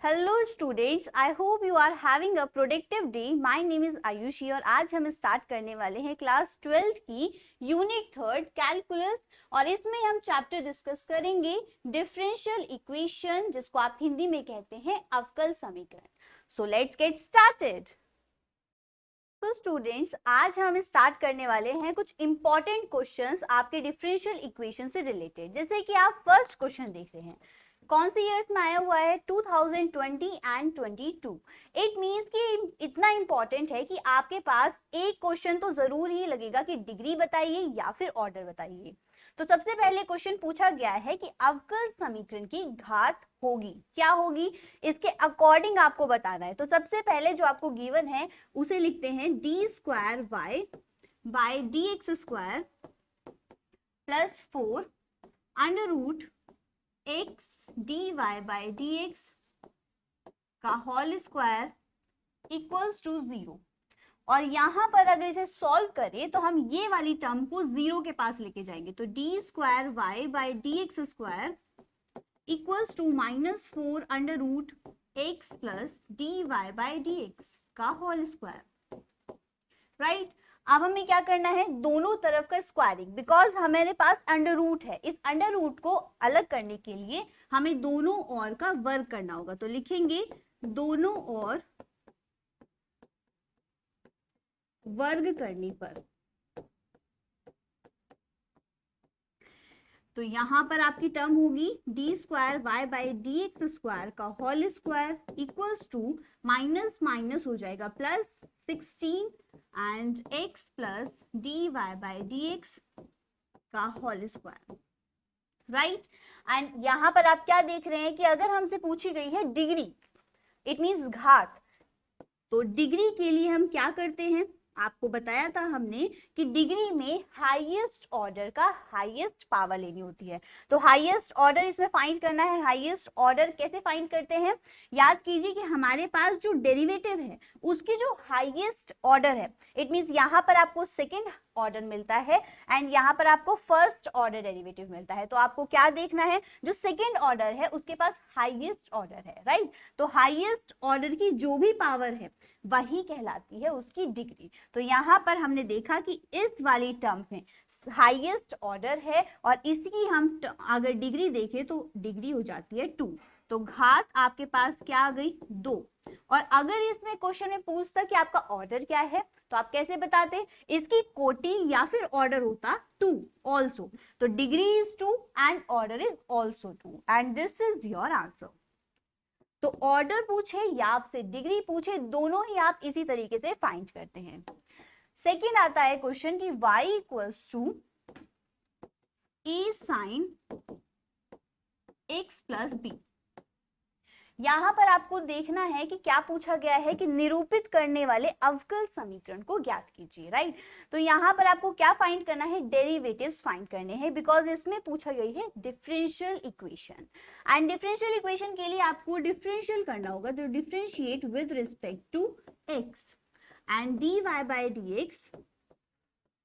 Hello students, I hope you are having a productive day. My name is Ayushi और आज हम start करने वाले हैं क्लास 12 की यूनिट 3 कैलकुलस। और इसमें हम चैप्टर डिस्कस करेंगे डिफरेंशियल इक्वेशन, जिसको आप हिंदी में कहते हैं अवकल समीकरण। So let's get started. तो स्टूडेंट्स, आज हम स्टार्ट करने वाले हैं कुछ इंपॉर्टेंट क्वेश्चंस आपके डिफरेंशियल इक्वेशन से रिलेटेड। जैसे कि आप फर्स्ट क्वेश्चन देख रहे हैं, कौन सी ईयर्स में आया हुआ है? 2020 एंड 22। इट मीन्स कि इतना इंपॉर्टेंट है कि आपके पास एक क्वेश्चन तो जरूर ही लगेगा कि डिग्री बताइए या फिर ऑर्डर बताइए। तो सबसे पहले क्वेश्चन पूछा गया है कि अवकल समीकरण की घात होगी, क्या होगी, इसके अकॉर्डिंग आपको बताना है। तो सबसे पहले जो आपको गिवन है उसे लिखते हैं D square Y by D x square plus 4 under root X D Y by D x का होल स्क्वायर इक्वल्स टू 0। और यहां पर अगर इसे सॉल्व करें तो हम ये वाली टर्म को 0 के पास लेके जाएंगे। तो D square Y by D x square equals to -4 under root X plus D Y by D x का होल स्क्वायर। राइट, अब हमें क्या करना है? दोनों तरफ का स्क्वायरिंग, बिकॉज हमारे पास अंडर रूट है। इस अंडर रूट को अलग करने के लिए हमें दोनों ओर का वर्ग करना होगा। तो लिखेंगे दोनों ओर वर्ग करने पर, तो यहां पर आपकी टर्म होगी d square Y by D x square का whole square equals to minus minus हो जाएगा plus 16 and x plus D Y by D x का होल स्क्वायर। राइट, एंड यहां पर आप क्या देख रहे हैं कि अगर हमसे पूछी गई है डिग्री, इट मींस घात, तो डिग्री के लिए हम क्या करते हैं? आपको बताया था हमने कि डिग्री में हाईएस्ट ऑर्डर का हाईएस्ट पावर लेनी होती है। तो हाईएस्ट ऑर्डर इसमें फाइंड करना है। हाईएस्ट ऑर्डर कैसे फाइंड करते हैं? याद कीजिए कि हमारे पास जो डेरिवेटिव है उसकी जो हाईएस्ट ऑर्डर है, इट मींस यहाँ पर आपको सेकेंड ऑर्डर मिलता है एंड यहाँ पर आपको फर्स्ट ऑर्डर डेरिवेटिव मिलता है। तो आपको क्या देखना है? जो सेकेंड ऑर्डर है उसके पास हाईएस्ट ऑर्डर है। राइट, तो हाईएस्ट ऑर्डर की जो भी पावर है वही कहलाती है उसकी डिग्री। तो यहाँ पर हमने देखा कि इस वाली टर्म में हाईएस्ट ऑर्डर है और इसकी हम अगर डिग्री देखें तो डिग्री हो जाती है 2। तो घात आपके पास क्या आ गई? 2। और अगर इसमें क्वेश्चन में पूछता कि आपका ऑर्डर क्या है, तो आप कैसे बताते? इसकी कोटि या फिर ऑर्डर होता 2 ऑल्सो। तो degree is 2 and order is also 2 and this is your answer. तो ऑर्डर पूछे या आपसे डिग्री पूछे, दोनों ही आप इसी तरीके से फाइंड करते हैं। सेकेंड आता है क्वेश्चन की y equals to A sine x plus B. यहां पर आपको देखना है कि क्या पूछा गया है कि निरूपित करने वाले अवकल समीकरण को ज्ञात कीजिए। राइट, तो यहां पर आपको क्या फाइंड करना है? डेरिवेटिव्स फाइंड करने हैं, बिकॉज इसमें पूछा गई है differential equation. And differential equation के लिए आपको डिफरेंशियल करना होगा। तो differentiate with respect to X and D Y by D X,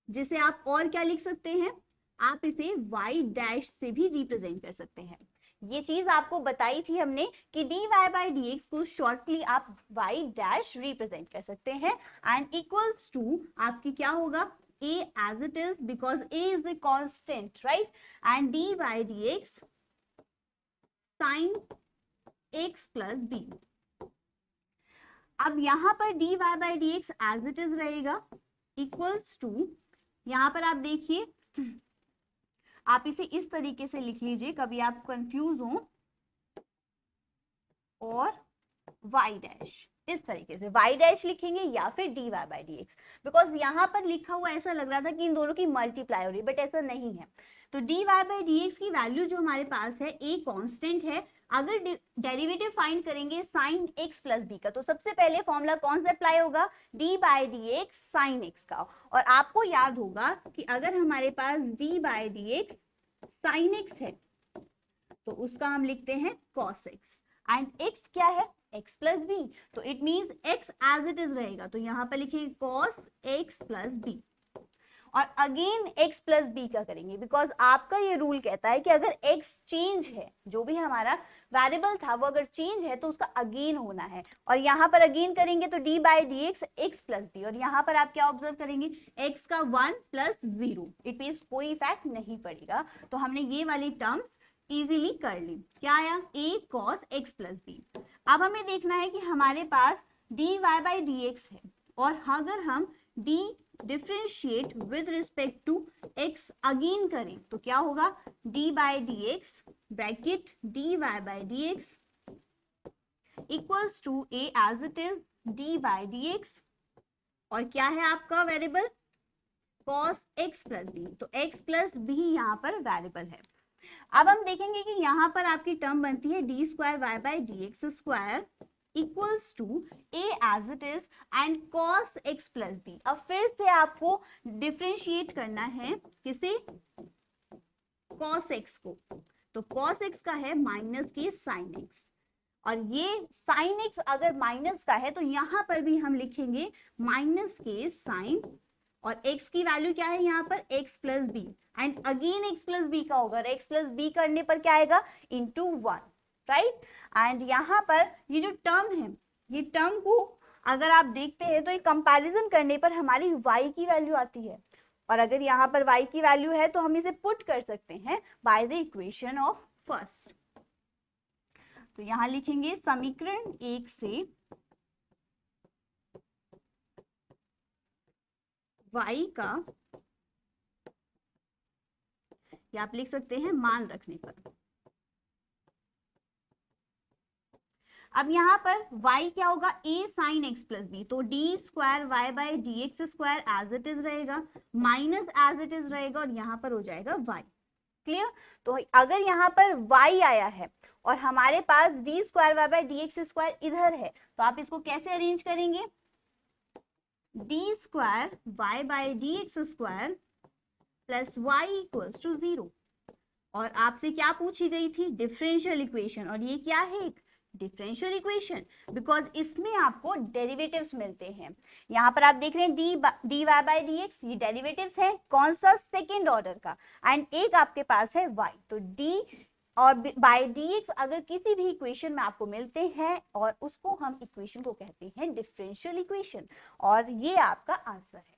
जिसे आप और क्या लिख सकते हैं? आप इसे y डैश से भी रिप्रेजेंट कर सकते हैं। ये चीज आपको बताई थी हमने कि D Y by D X को शॉर्टली आप y डैश रिप्रेजेंट कर सकते हैं एंड इक्वल्स टू आपकी क्या होगा? a as it is, because a is the constant. Right, and D by D x sine x plus B. अब यहां पर D Y by D x as it is रहेगा इक्वल्स टू, यहां पर आप देखिए, आप इसे इस तरीके से लिख लीजिए कभी आप कंफ्यूज हो, और y डैश इस तरीके से y डैश लिखेंगे या फिर D Y by D X, because यहां पर लिखा हुआ ऐसा लग रहा था कि इन दोनों की मल्टीप्लाई हो रही है, बट ऐसा नहीं है। तो d Y by D x की वैल्यू जो हमारे पास है a कांस्टेंट है। अगर डेरिवेटिव फाइंड करेंगे साइन x प्लस बी का, तो सबसे पहले फॉर्मूला कौन सा अप्लाई होगा? D by D x sine x का। और आपको याद होगा कि अगर हमारे पास d by D x sine x है तो उसका हम लिखते हैं cos x एंड x क्या है? x plus B. तो it means x as it is रहेगा, तो यहां पर लिखिए cos x प्लस बी। और अगेन x प्लस बी का करेंगे, बिकॉज आपका ये रूल कहता है कि अगर x चेंज है, जो भी हमारा वेरिएबल था वो अगर चेंज है तो उसका अगेन होना है, और यहाँ पर अगेन करेंगे तो d by D X X plus B, और यहाँ पर आप क्या ऑब्जर्व करेंगे x का 1 प्लस 0, इट मीन्स कोई इफेक्ट नहीं पड़ेगा। तो हमने ये वाली टर्म्स इजीली कर ली। क्या आया, a cos x plus B. अब हमें देखना है कि हमारे पास dy बाई डी एक्स है, और अगर हम d differentiate with respect to x again करें तो क्या होगा, d by D X bracket dy by D x equals to a as it is d by D x, और क्या है आपका variable cos x plus B, तो x plus B यहाँ पर वेरिएबल है। अब हम देखेंगे कि यहाँ पर आपकी टर्म बनती है D square Y by D x square equals to a as it is and cos x plus B. अब फिर से आपको डिफ्रेंशिएट करना है किसे, cos x को, तो cos x का है माइनस के sin x, और ये sin x अगर माइनस का है तो यहाँ पर भी हम लिखेंगे माइनस के sin, और x की वैल्यू क्या है यहाँ पर x plus B, and again x plus B का होगा, x प्लस बी करने पर क्या आएगा इंटू 1, राइट। एंड यहाँ पर ये जो टर्म है, ये टर्म को अगर आप देखते हैं तो ये कंपैरिजन करने पर हमारी y की वैल्यू आती है, और अगर यहाँ पर y की वैल्यू है तो हम इसे पुट कर सकते हैं by the equation of first. तो यहाँ लिखेंगे समीकरण 1 से y का, या आप लिख सकते हैं मान रखने पर। अब यहाँ पर y क्या होगा, a sin x plus B, तो D square Y by D x square as it is रहेगा, माइनस एज इट इज रहेगा, और यहाँ पर हो जाएगा y। क्लियर। तो अगर यहाँ पर y आया है और हमारे पास d square Y by D x square इधर है, तो आप इसको कैसे अरेंज करेंगे, d square Y by D x square plus y equals to 0, और आपसे क्या पूछी गई थी, डिफरेंशियल इक्वेशन, और ये क्या है, एक डिफरेंशियल इक्वेशन, बिकॉज इसमें आपको डेरिवेटिव्स मिलते हैं। यहाँ पर आप देख रहे हैं D Y by D x, ये डेरिवेटिव्स है कौन सा, सेकेंड ऑर्डर का, एंड एक आपके पास है y, तो डी और बाय डी एक्स अगर किसी भी इक्वेशन में आपको मिलते हैं और उसको हम इक्वेशन को कहते हैं डिफरेंशियल इक्वेशन, और ये आपका आंसर है।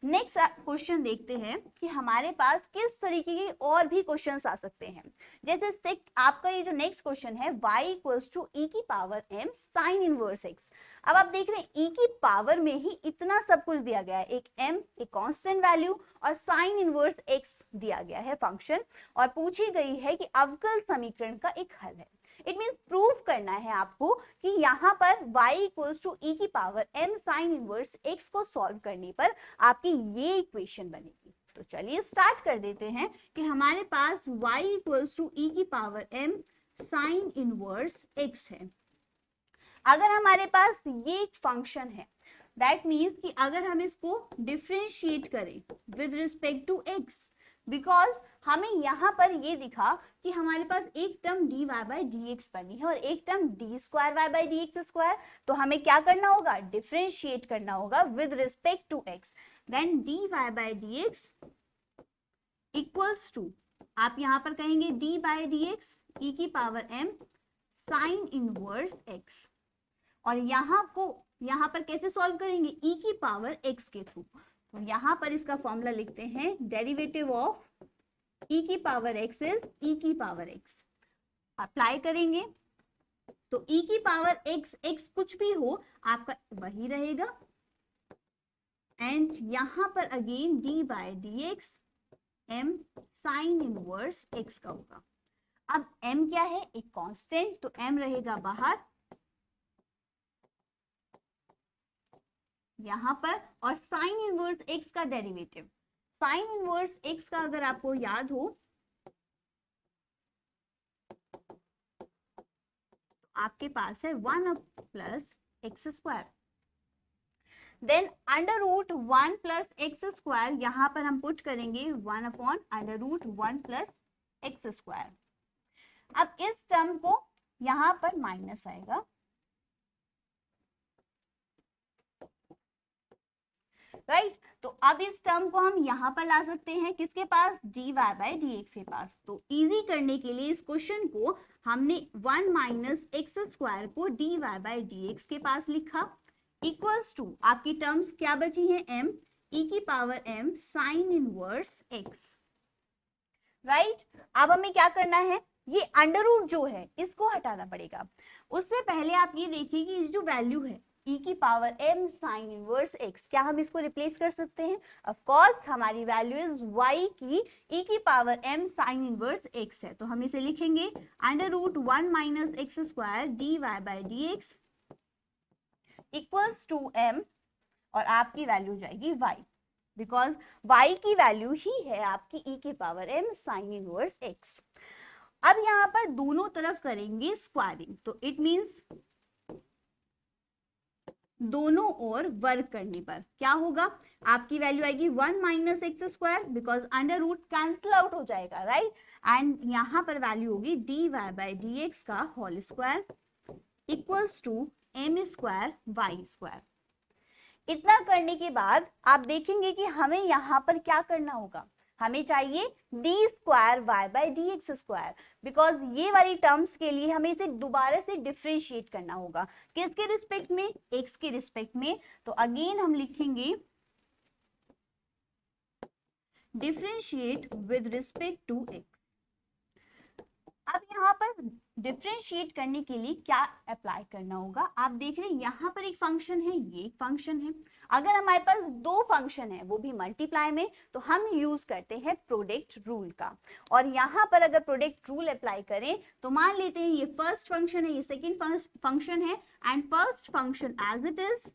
नेक्स्ट क्वेश्चन देखते हैं कि हमारे पास किस तरीके के और भी क्वेश्चंस आ सकते हैं। जैसे आपका ये जो नेक्स्ट क्वेश्चन है y इक्वल्स टू e की power m sine inverse x। अब आप देख रहे हैं e की पावर में ही इतना सब कुछ दिया गया है, एक m, एक कांस्टेंट वैल्यू, और साइन इनवर्स x दिया गया है फंक्शन, और पूछी गई है कि अवकल समीकरण का एक हल है। इट मीन्स प्रूव करना है आपको कि यहाँ पर y इक्वल्स टू e की power m sine inverse x को सॉल्व करने पर आपकी ये इक्वेशन बनेगी। तो चलिए स्टार्ट कर देते हैं कि हमारे पास y इक्वल्स टू e की power m sine inverse x है। अगर हमारे पास ये एक फंक्शन है, दैट मीन्स कि अगर हम इसको डिफरेंशिएट करें with respect to x, because हमें यहाँ पर ये दिखा कि हमारे पास एक term D Y by D X बनी है और एक term D square Y by D x square, तो हमें क्या करना होगा, डिफरेंशिएट करना होगा with respect to X, then D Y by D x equals to, आप यहाँ पर कहेंगे D by D X E की power m sine inverse x, और यहाँ पर कैसे सॉल्व करेंगे, e की पावर x के थ्रू। तो यहाँ पर इसका फॉर्मूला लिखते हैं, डेरिवेटिव ऑफ e की पावर x इज e की पावर x, अप्लाई करेंगे तो e की पावर x कुछ भी हो आपका वही रहेगा, एंड यहाँ पर again d by D X m sine inverse x का होगा। अब m क्या है, एक कांस्टेंट, तो m रहेगा बाहर यहाँ पर, और साइन इनवर्स x का डेरिवेटिव, साइन इनवर्स x का अगर आपको याद हो तो आपके पास है 1 plus X square, then under root 1 plus X square, यहाँ पर हम पुट करेंगे 1 upon under root 1 plus X square. अब इस टर्म को यहाँ पर माइनस आएगा, राइट तो अब इस टर्म को हम यहाँ पर ला सकते हैं किसके पास, dy बाई dx के पास। तो इजी करने के लिए इस क्वेश्चन को हमने 1 माइनस एक्स स्क्वायर को dy बाई dx के पास लिखा, इक्वल्स टू आपकी टर्म्स क्या बची हैं, m e की power m sine inverse x। Right अब हमें क्या करना है, ये अंडर रूट जो है इसको हटाना पड़ेगा। उससे पहले आप ये देखिए कि जो वैल्यू है e की power m sine inverse x, क्या हम इसको रिप्लेस कर सकते हैं, ऑफ कोर्स हमारी वैल्यू इज y की e की power m sine inverse x है, तो हम इसे लिखेंगे under root 1 minus x square d Y by D x equals to m, और आपकी वैल्यू जाएगी y, बिकॉज y की वैल्यू ही है आपकी e की power m sine inverse x। अब यहाँ पर दोनों तरफ करेंगे स्क्वायरिंग, तो इट मींस दोनों ओर वर्क करने पर क्या होगा, आपकी वैल्यू आएगी 1 minus x square, because under root cancel out हो जाएगा, राइट एंड यहाँ पर वैल्यू होगी d Y by D x का whole square equals to m square y square. इतना करने के बाद आप देखेंगे कि हमें यहाँ पर क्या करना होगा, हमें चाहिए d square Y by D x square, because ये वाली टर्म्स के लिए हमें इसे दोबारा से डिफरेंशिएट करना होगा, किसके रिस्पेक्ट में, एक्स के रिस्पेक्ट में। तो अगेन हम लिखेंगे differentiate with respect to x. अब यहाँ पर डिफरेंशिएट करने के लिए क्या अप्लाई करना होगा, आप देख रहे हैं यहाँ पर एक फंक्शन है, ये एक फंक्शन है। अगर हमारे पास दो फंक्शन है वो भी मल्टीप्लाई में, तो हम यूज करते हैं प्रोडक्ट रूल का, और यहाँ पर अगर प्रोडक्ट रूल अप्लाई करें तो मान लेते हैं ये फर्स्ट फंक्शन है, ये सेकेंड फंक्शन है, and first function as it is,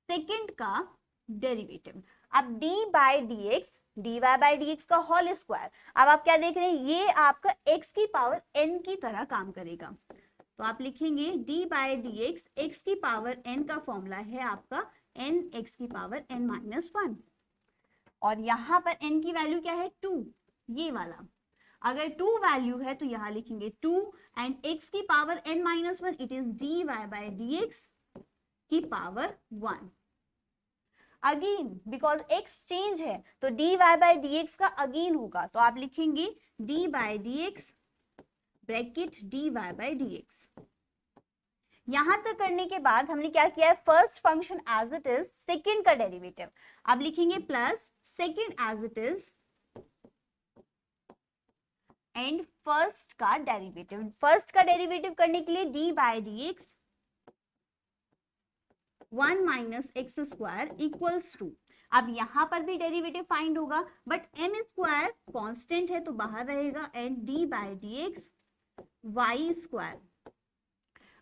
second का डेरिवेटिव। अब d by D x D Y by D x का होल स्क्वायर, अब आप क्या देख रहे हैं, ये आपका x की पावर n की तरह काम करेगा, तो आप लिखेंगे d बाई डी एक्स की पावर n का फॉर्मूला है आपका n x की पावर n माइनस 1, और यहाँ पर n की वैल्यू क्या है 2, ये वाला, अगर 2 वैल्यू है तो यहाँ लिखेंगे 2 एंड x की power n minus 1, it is dy by D x की power 1। Again because x change है तो dy बाई dx का अगेन होगा, तो आप लिखेंगे d by dx bracket dy by dx। यहां तक करने के बाद हमने क्या किया है, first function as it is, second का डेरिवेटिव, अब लिखेंगे plus second as it is and first का डेरिवेटिव। फर्स्ट का डेरिवेटिव करने के लिए d by dx 1 minus x square equals to, अब यहां पर भी डेरिवेटिव फाइंड होगा, बट m स्क्वायर कांस्टेंट है तो बाहर रहेगा, and d by D x y square.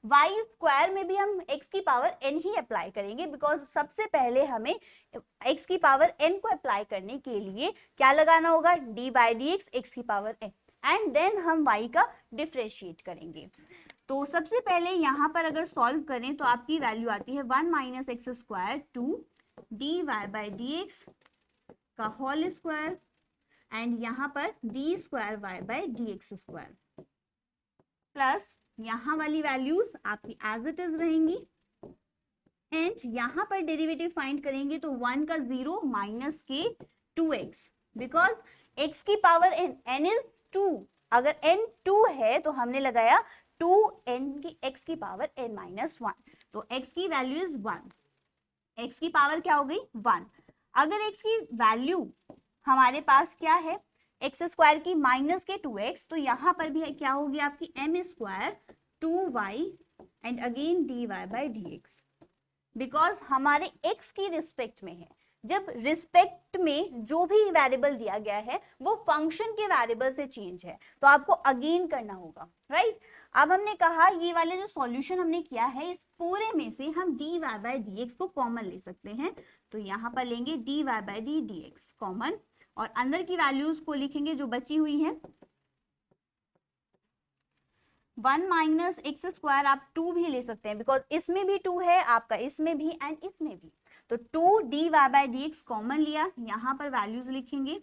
Y square में भी हम x की पावर n ही अप्लाई करेंगे, बिकॉज सबसे पहले हमें x की पावर n को अप्लाई करने के लिए क्या लगाना होगा, d बाई डी एक्स की पावर n, एंड देन हम y का डिफरेंशिएट करेंगे। तो सबसे पहले यहाँ पर अगर सॉल्व करें तो आपकी वैल्यू आती है 1 minus x square to d Y by D x का होल स्क्वायर, एंड यहाँ पर d square Y by D x square, plus यहाँ वाली वैल्यूज आपकी एज इट इज रहेंगी, एंड यहाँ पर डेरिवेटिव फाइंड करेंगे तो 1 का 0 माइनस के 2x, बिकॉज x की पावर n इज 2, अगर n 2 है तो हमने लगाया 2n की x की पावर n माइनस 1, तो x की वैल्यू इज 1, x की पावर क्या हो गई 1। अगर x की वैल्यू हमारे पास क्या है, एक्स स्क्वायर की माइनस के 2x, तो यहाँ पर भी क्या होगी आपकी m square 2y and again dy by dx, because हमारे x की रिस्पेक्ट में है। जब रिस्पेक्ट में जो भी वेरिएबल दिया गया है वो फंक्शन के वेरिएबल से चेंज है, तो आपको अगेन करना होगा, राइट। अब हमने कहा ये वाले जो सॉल्यूशन हमने किया है इस पूरे में से हम dy बाई dx को कॉमन ले सकते हैं, तो यहाँ पर लेंगे dy बाई dx कॉमन, और अंदर की वैल्यूज को लिखेंगे जो बची हुई है, 1 माइनस एक्स स्क्वायर, आप 2 भी ले सकते हैं बिकॉज इसमें भी 2 है आपका, इसमें भी एंड इसमें भी, तो 2 dy बाई dx कॉमन लिया, यहाँ पर वैल्यूज लिखेंगे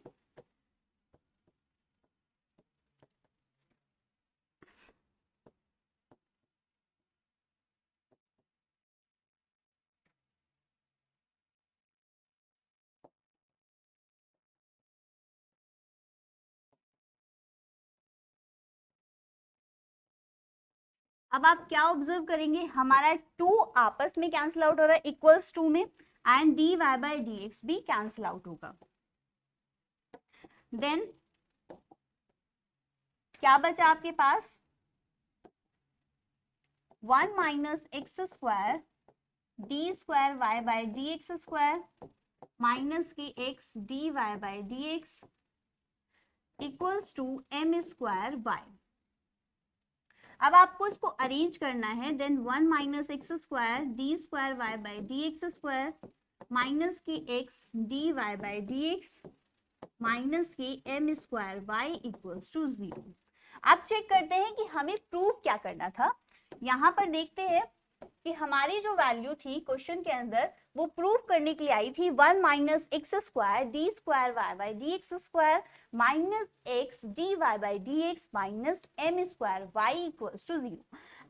अब आप क्या ऑब्जर्व करेंगे, हमारा 2 आपस में कैंसिल आउट हो रहा है इक्वल्स 2 में, एंड dy बाय dx भी कैंसिल आउट होगा। देन क्या बचा आपके पास, 1 minus x square d square y by D x square minus k x D y by D x equals to m square y. अब आपको इसको अरेंज करना है, then 1 minus x square d square y by D x square minus k x D y by D x minus k M square y equals to 0। अब check करते हैं कि हमें प्रूव क्या करना था। यहाँ पर देखते हैं कि हमारी जो वैल्यू थी क्वेश्चन के अंदर वो प्रूव करने के लिए आई थी 1 minus x square d square Y by D x square minus x D Y by D x minus m square y equals to 0।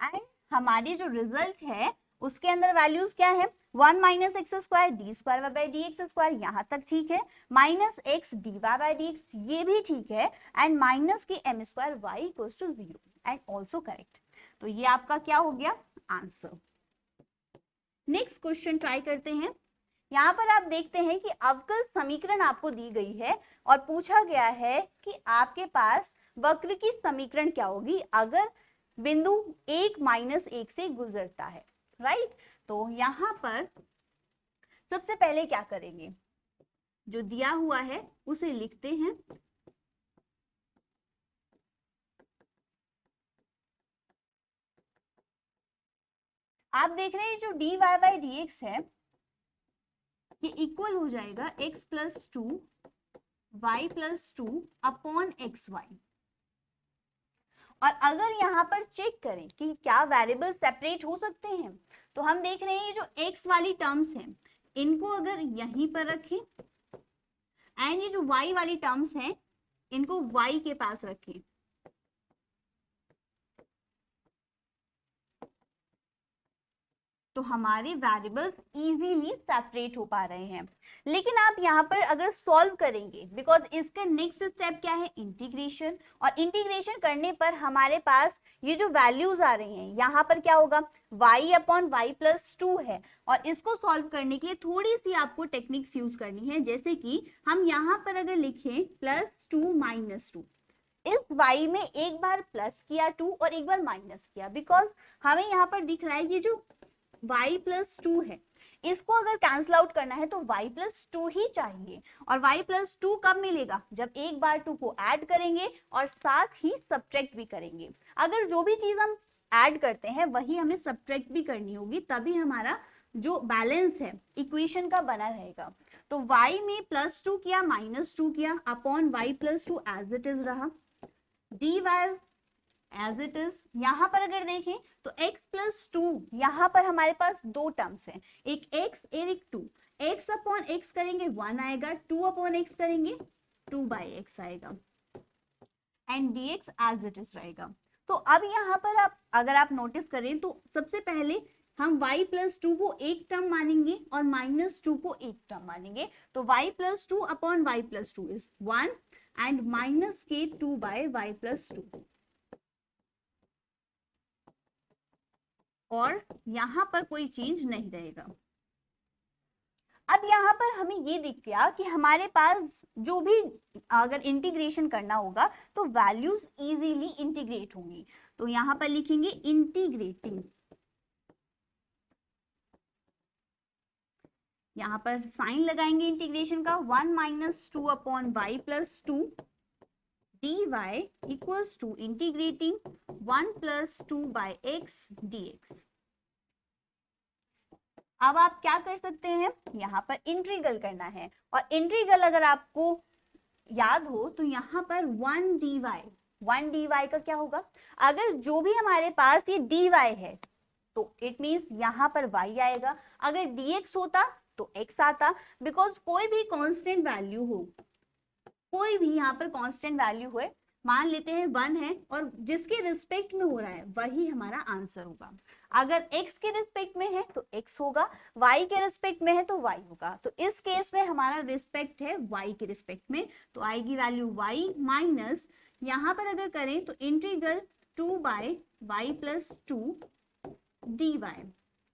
And हमारी जो रिजल्ट है उसके अंदर वैल्यूज क्या है, 1 minus x square d square Y by D x square, यहाँ तक ठीक है, minus x D Y by D x ये भी ठीक है, एंड माइनस की m square y equals to 0 and also correct. तो ये आपका क्या हो गया आंसर। नेक्स्ट क्वेश्चन ट्राई करते हैं। यहाँ पर आप देखते हैं कि अवकल समीकरण आपको दी गई है और पूछा गया है कि आपके पास वक्र की समीकरण क्या होगी अगर बिंदु 1 माइनस 1 से गुजरता है, राइट। तो यहाँ पर सबसे पहले क्या करेंगे, जो दिया हुआ है उसे लिखते हैं। आप देख रहे हैं जो d Y by D x है ये इक्वल हो जाएगा x plus 2 y plus 2 upon x y. और अगर यहाँ पर चेक करें कि क्या वेरिएबल सेपरेट हो सकते हैं, तो हम देख रहे हैं ये जो x वाली टर्म्स हैं इनको अगर यहीं पर रखें एंड ये जो y वाली टर्म्स हैं इनको y के पास रखें, तो हमारे वेरिएबल्स इजीली सेपरेट हो पा रहे हैं। लेकिन आप यहाँ पर अगर सॉल्व करेंगे, बिकॉज इसका नेक्स्ट स्टेप क्या है इंटीग्रेशन, और इंटीग्रेशन करने पर हमारे पास ये जो वैल्यूज आ रही हैं यहाँ पर क्या होगा y अपॉन वाई प्लस 2 है, और इसको सॉल्व करने के लिए थोड़ी सी आपको टेक्निक्स यूज करनी है, जैसे कि हम यहाँ पर अगर लिखें प्लस 2 माइनस 2, इस y में एक बार प्लस किया 2 और एक बार माइनस किया, बिकॉज हमें यहाँ पर दिख रहा है ये जो y प्लस 2 है इसको अगर कैंसिल आउट करना है तो y प्लस 2 ही चाहिए, और y प्लस 2 कब मिलेगा जब एक बार 2 को ऐड करेंगे और साथ ही सब्ट्रैक्ट भी करेंगे। अगर जो भी चीज हम ऐड करते हैं वही हमें सब्ट्रैक्ट भी करनी होगी, तभी हमारा जो बैलेंस है इक्वेशन का बना रहेगा। तो y में प्लस 2 किया माइनस 2 किया upon y plus 2 as it is रहा, dy एज इट इज। यहाँ पर अगर देखें तो x प्लस 2 यहाँ पर हमारे पास दो टर्म्स हैं, एक x और एक 2, x अपॉन x करेंगे 1 आएगा, 2 अपॉन x करेंगे 2 बाई x आएगा, and dx as it is रहेगा। तो अब यहाँ पर आप अगर आप नोटिस करें तो सबसे पहले हम y प्लस 2 को एक टर्म मानेंगे और माइनस 2 को एक टर्म मानेंगे, तो y plus 2 upon y plus 2 is 1 and minus के 2 बाय y प्लस 2, और यहाँ पर कोई चेंज नहीं रहेगा। अब यहाँ पर हमें ये दिख गया कि हमारे पास जो भी अगर इंटीग्रेशन करना होगा तो वैल्यूज इजीली इंटीग्रेट होंगी, तो यहाँ पर लिखेंगे इंटीग्रेटिंग, यहाँ पर साइन लगाएंगे इंटीग्रेशन का, 1 minus 2 upon y plus 2 dy equals to integrating 1 plus 2 by x dx। अब आप क्या कर सकते हैं, यहाँ पर इंटीग्रल करना है, और इंटीग्रल अगर आपको याद हो तो यहाँ पर 1 dy का क्या होगा, अगर जो भी हमारे पास ये dy है तो इट मीन्स यहाँ पर y आएगा, अगर dx होता तो x आता, बिकॉज कोई भी कांस्टेंट वैल्यू हो, कोई भी यहाँ पर कांस्टेंट वैल्यू है, मान लेते हैं 1 है और जिसके रिस्पेक्ट में हो रहा है वही हमारा आंसर होगा। अगर x के रिस्पेक्ट में है तो x होगा, y के रिस्पेक्ट में है तो y होगा। तो इस केस में हमारा रिस्पेक्ट है y के रिस्पेक्ट में, तो आएगी वैल्यू y माइनस, यहाँ पर अगर करें तो integral 2 by y plus 2 dy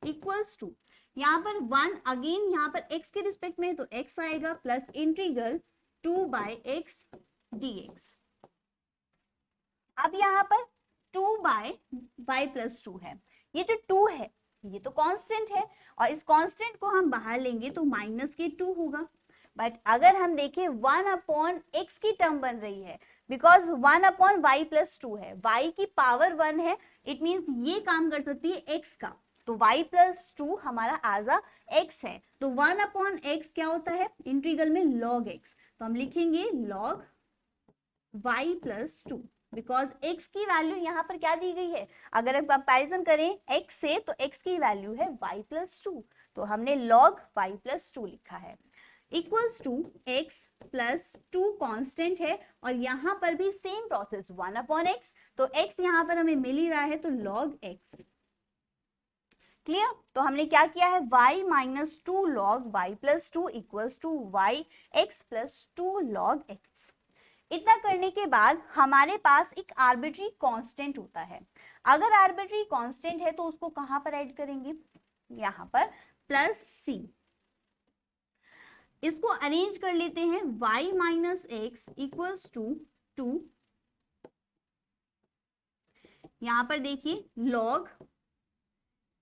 equals to, यहाँ पर 1 अगेन यहाँ पर x के रिस्पेक्ट में तो x आएगा plus integral 2 by x dx। अब यहाँ पर 2 बाय y प्लस 2 है, ये जो 2 है ये तो कांस्टेंट है और इस कांस्टेंट को हम बाहर लेंगे तो माइनस के 2 होगा। बट अगर हम देखें 1 अपॉन x की टर्म बन रही है, बिकॉज 1 अपॉन y प्लस 2 है, y की पावर 1 है, इट मीन्स ये काम कर सकती है x का, तो y प्लस 2 हमारा आजा x है, तो 1 अपॉन x क्या होता है इंटीग्रल में log x, तो हम लिखेंगे log y plus 2, because x की वैल्यू यहाँ पर क्या दी गई है, अगर हम कंपैरिजन करें x से तो x की वैल्यू है y प्लस 2, तो हमने log y प्लस 2 लिखा है equals to x plus 2 constant है और यहाँ पर भी सेम प्रोसेस 1 अपॉन x, तो x यहाँ पर हमें मिल ही रहा है तो log x। क्लियर, तो हमने क्या किया है y minus 2 log y plus 2 equals to y x plus 2 log x। इतना करने के बाद हमारे पास एक आर्बिट्री कांस्टेंट होता है, अगर आर्बिट्री कांस्टेंट है तो उसको कहां पर ऐड करेंगे, यहाँ पर प्लस c, इसको अरेंज कर लेते हैं y minus x equals to 2, यहां पर देखिए log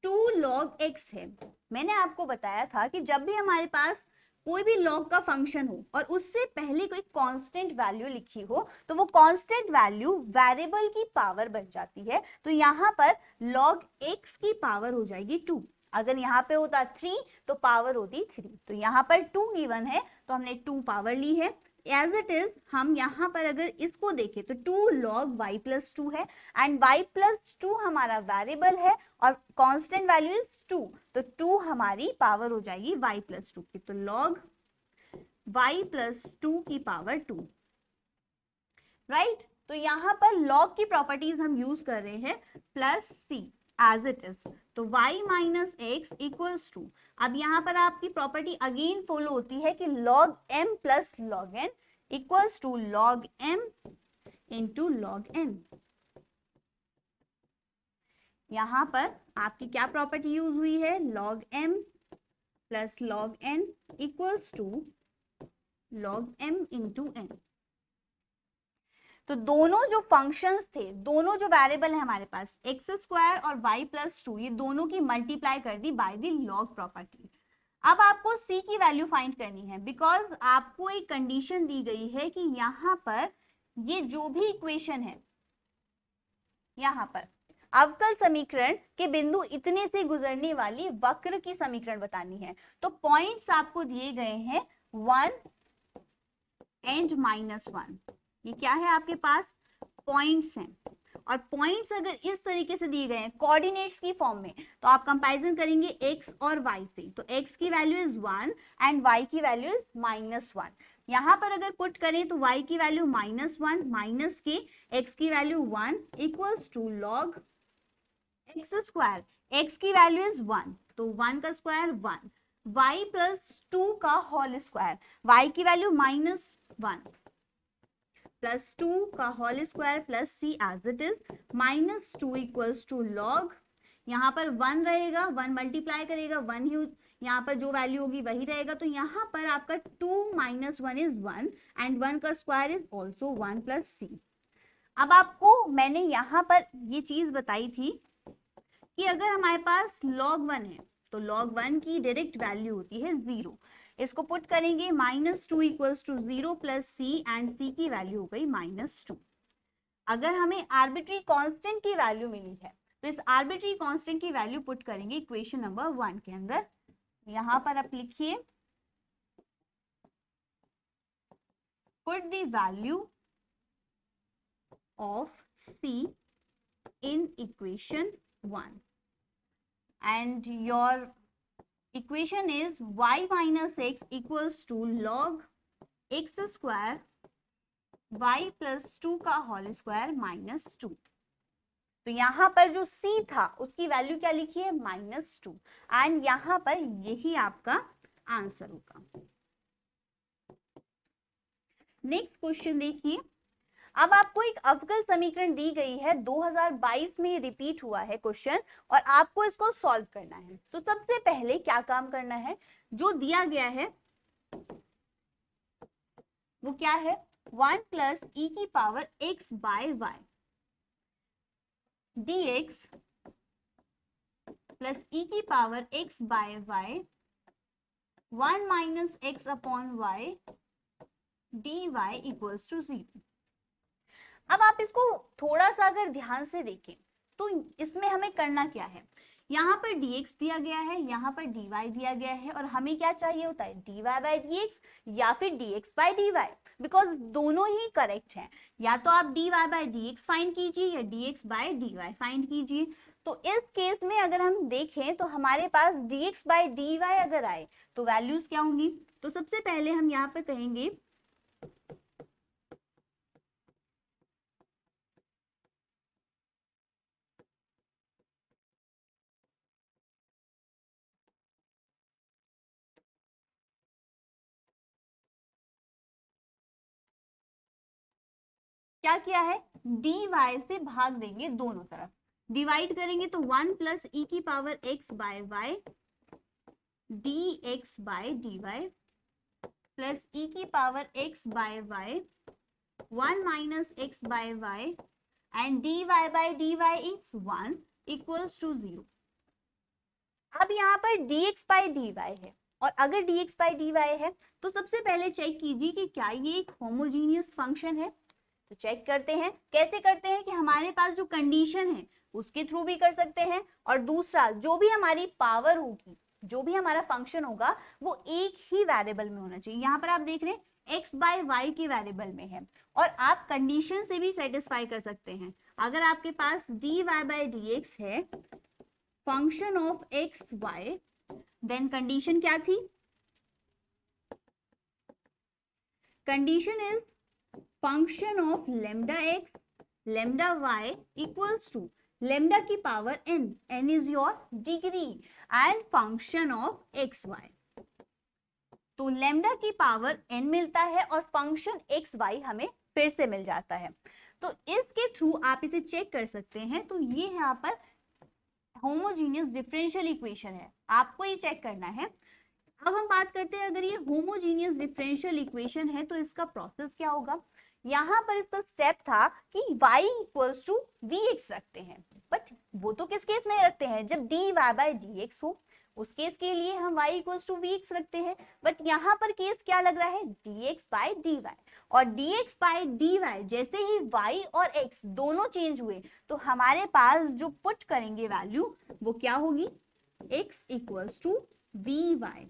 2 log x है। मैंने आपको बताया था कि जब भी हमारे पास कोई भी log का फंक्शन हो और उससे पहले कोई कांस्टेंट वैल्यू लिखी हो तो वो कांस्टेंट वैल्यू वेरिएबल की पावर बन जाती है, तो यहाँ पर log x की पावर हो जाएगी 2, अगर यहाँ पे होता 3 तो पावर होती 3, तो यहाँ पर 2 गिवन है तो हमने 2 पावर ली है एज इट इज। हम यहाँ पर अगर इसको देखें तो 2 log y प्लस 2 है एंड y प्लस 2 हमारा वेरिएबल है और कांस्टेंट वैल्यू इज 2, तो 2 हमारी पावर हो जाएगी y प्लस 2 की, तो log y प्लस 2 की पावर 2, राइट। तो यहाँ पर log की प्रॉपर्टीज हम यूज कर रहे हैं plus c as it is, तो y minus x equals to, अब यहाँ पर आपकी प्रॉपर्टी अगेन फॉलो होती है कि log m plus log n equals to log m into log n। यहाँ पर आपकी क्या प्रॉपर्टी यूज हुई है, log m plus log n equals to log m into n। तो दोनों जो फंक्शंस थे, दोनों जो वेरिएबल है हमारे पास एक्स स्क्वायर और y प्लस 2, ये दोनों की मल्टीप्लाई कर दी बाय द लॉग प्रॉपर्टी। अब आपको c की वैल्यू फाइंड करनी है, बिकॉज आपको एक कंडीशन दी गई है कि यहाँ पर ये जो भी इक्वेशन है, यहाँ पर अवकल समीकरण के बिंदु इतने से गुजरने वाली वक्र की समीकरण बतानी है, तो पॉइंट्स आपको दिए गए हैं 1 एंड -1, ये क्या है आपके पास पॉइंट्स हैं, और पॉइंट्स अगर इस तरीके से दिए गए हैं कोऑर्डिनेट्स की फॉर्म में तो आप कंपैरिजन करेंगे x और y से, तो x की वैल्यू इज 1 एंड y की वैल्यू इज -1। यहाँ पर अगर पुट करें तो y की वैल्यू -1 माइनस के x की value 1 equals to log x square, x की वैल्यू इज 1 तो 1 का स्क्वायर 1, y प्लस 2 का होल स्क्वायर, y की वैल्यू -1 प्लस 2 का whole square plus c as it is, -2 equals to log, यहाँ पर 1 रहेगा, 1 मल्टीप्लाई करेगा 1 ही, यहाँ पर जो वैल्यू होगी वही रहेगा, तो यहाँ पर आपका 2 माइनस 1 इज 1 एंड 1 का square is also 1 plus c। अब आपको मैंने यहाँ पर ये चीज बताई थी कि अगर हमारे पास log 1 है तो log 1 की डायरेक्ट वैल्यू होती है 0, इसको पुट करेंगे -2 equals to 0 plus c and c की वैल्यू हो गई -2। अगर हमें आर्बिट्री कांस्टेंट की वैल्यू मिली है तो इस आर्बिट्री कांस्टेंट की वैल्यू पुट करेंगे इक्वेशन नंबर 1 के अंदर, यहां पर आप लिखिए put the value of c in equation 1 and your equation is y minus x equals to log x square y plus 2 का होल स्क्वायर -2। तो यहाँ पर जो c था उसकी वैल्यू क्या लिखी है -2 एंड यहाँ पर यही आपका आंसर होगा। नेक्स्ट क्वेश्चन देखिए, अब आपको एक अवकल समीकरण दी गई है, 2022 में रिपीट हुआ है क्वेश्चन और आपको इसको सॉल्व करना है। तो सबसे पहले क्या काम करना है, जो दिया गया है वो क्या है, 1 प्लस ई की power x by y dx plus ई की power x by y 1 minus x upon y d y equals to 0। अब आप इसको थोड़ा सा अगर ध्यान से देखें तो इसमें हमें करना क्या है, यहाँ पर dx दिया गया है, यहाँ पर dy दिया गया है और हमें क्या चाहिए होता है dy बाई dx या फिर dx बाई dy, बिकॉज दोनों ही करेक्ट हैं। या तो आप dy बाई dx फाइंड कीजिए या dx बाई dy फाइंड कीजिए। तो इस केस में अगर हम देखें तो हमारे पास dx बाई dy अगर आए तो वैल्यूज क्या होंगी, तो सबसे पहले हम यहाँ पर कहेंगे क्या किया है, dy से भाग देंगे दोनों तरफ, डिवाइड करेंगे तो 1 प्लस ई की power x by y dx by dy plus ई की power x by y 1 minus x by y and dy by dy is 1 equals to 0। अब यहाँ पर dx बाय dy है और अगर dx बाय dy है तो सबसे पहले चेक कीजिए कि क्या ये एक होमोजीनियस फंक्शन है। तो चेक करते हैं, कैसे करते हैं कि हमारे पास जो कंडीशन है उसके थ्रू भी कर सकते हैं और दूसरा जो भी हमारी पावर होगी, जो भी हमारा फंक्शन होगा वो एक ही वेरिएबल में होना चाहिए। यहाँ पर आप देख रहे हैं x बाय वाई के वेरिएबल में है और आप कंडीशन से भी सेटिस्फाई कर सकते हैं। अगर आपके पास dy बाय dx है function of x y, then condition क्या थी, condition is function of lambda x lambda y equals to lambda की power n is your degree and function of x y. तो लेमडा की power n मिलता है और function x Y हमें फिर से मिल जाता है। तो इसके थ्रू आप इसे चेक कर सकते हैं। तो ये यहाँ पर होमोजीनियस डिफरेंशियल इक्वेशन है, आपको ये चेक करना है। अब हम बात करते हैं, अगर ये होमोजीनियस डिफरेंशियल इक्वेशन है तो इसका प्रोसेस क्या होगा। यहाँ पर इसका स्टेप था कि y इक्वल्स टू vx रखते हैं, बट वो तो किस केस में रखते हैं, जब dy बाय dx हो उस केस के लिए हम y इक्वल्स टू vx रखते हैं। बट यहाँ पर केस क्या लग रहा है, dx बाय dy, और dx बाय dy जैसे ही y और x दोनों चेंज हुए तो हमारे पास जो पुट करेंगे वैल्यू वो क्या होगी, x इक्वल्स टू vy।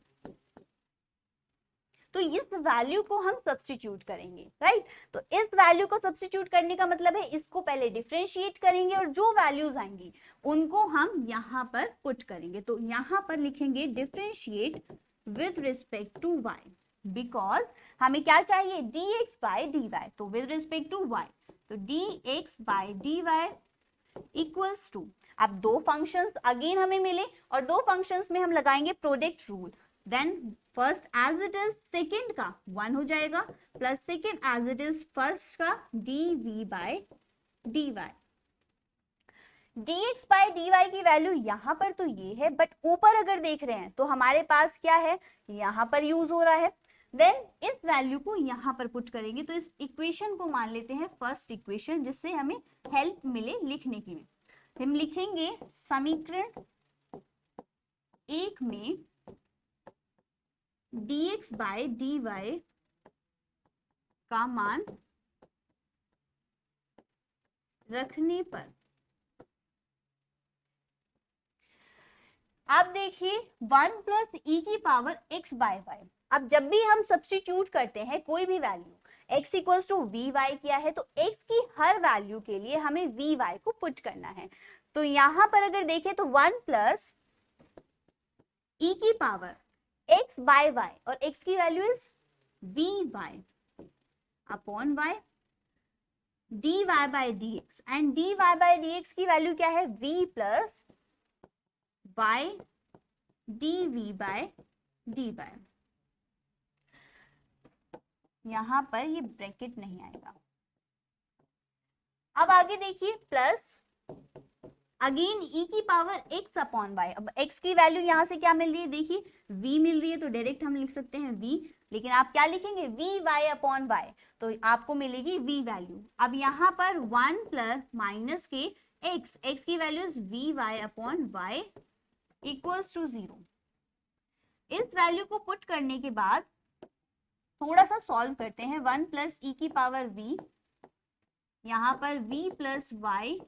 तो इस वैल्यू को हम सब्स्टिट्यूट करेंगे, राइट। तो इस वैल्यू को सब्स्टिट्यूट करने का मतलब है इसको पहले डिफरेंशिएट करेंगे और जो वैल्यूज आएंगी उनको हम यहाँ पर पुट करेंगे। तो यहाँ पर लिखेंगे differentiate with respect to y, because हमें क्या चाहिए dx बाय dy, तो विद रिस्पेक्ट टू y, तो dx by dy equals to, अब दो फंक्शंस अगेन हमें मिले और दो फंक्शंस में हम लगाएंगे product rule, then first as it is second का 1 हो जाएगा plus second as it is first का dv by dy। dx by dy की वैल्यू यहाँ पर तो ये है, बट ऊपर अगर देख रहे हैं तो हमारे पास क्या है, यहाँ पर यूज हो रहा है। देन इस वैल्यू को यहाँ पर पुट करेंगे तो इस इक्वेशन को मान लेते हैं फर्स्ट इक्वेशन, जिससे हमें हेल्प मिले लिखने की में। हम लिखेंगे समीकरण एक में dx बाय dy का मान रखने पर, अब देखिए 1 प्लस ई की पावर x बाय वाई, अब जब भी हम सब्स्टिट्यूट करते हैं कोई भी value x equals to v y किया है तो x की हर वैल्यू के लिए हमें वी वाई को पुट करना है। तो यहां पर अगर देखें तो 1 प्लस ई की पावर x बाय वाई और x की value is v y upon y d y by D x, and D y by D x की वैल्यू क्या है, v plus by dv by dy। यहां पर ये ब्रैकेट नहीं आएगा, अब आगे देखिए प्लस अगेन e की पावर x अपॉन y। अब x की वैल्यू यहाँ से क्या मिल रही है, देखिए v मिल रही है, तो डायरेक्ट हम लिख सकते हैं v, लेकिन आप क्या लिखेंगे vy अपॉन y, तो आपको मिलेगी v वैल्यू। अब यहाँ पर 1 प्लस माइनस के x की value vy upon y equals to 0। इस वैल्यू को पुट करने के बाद थोड़ा सा सॉल्व करते हैं। 1 प्लस e की पावर v, यहाँ पर v plus y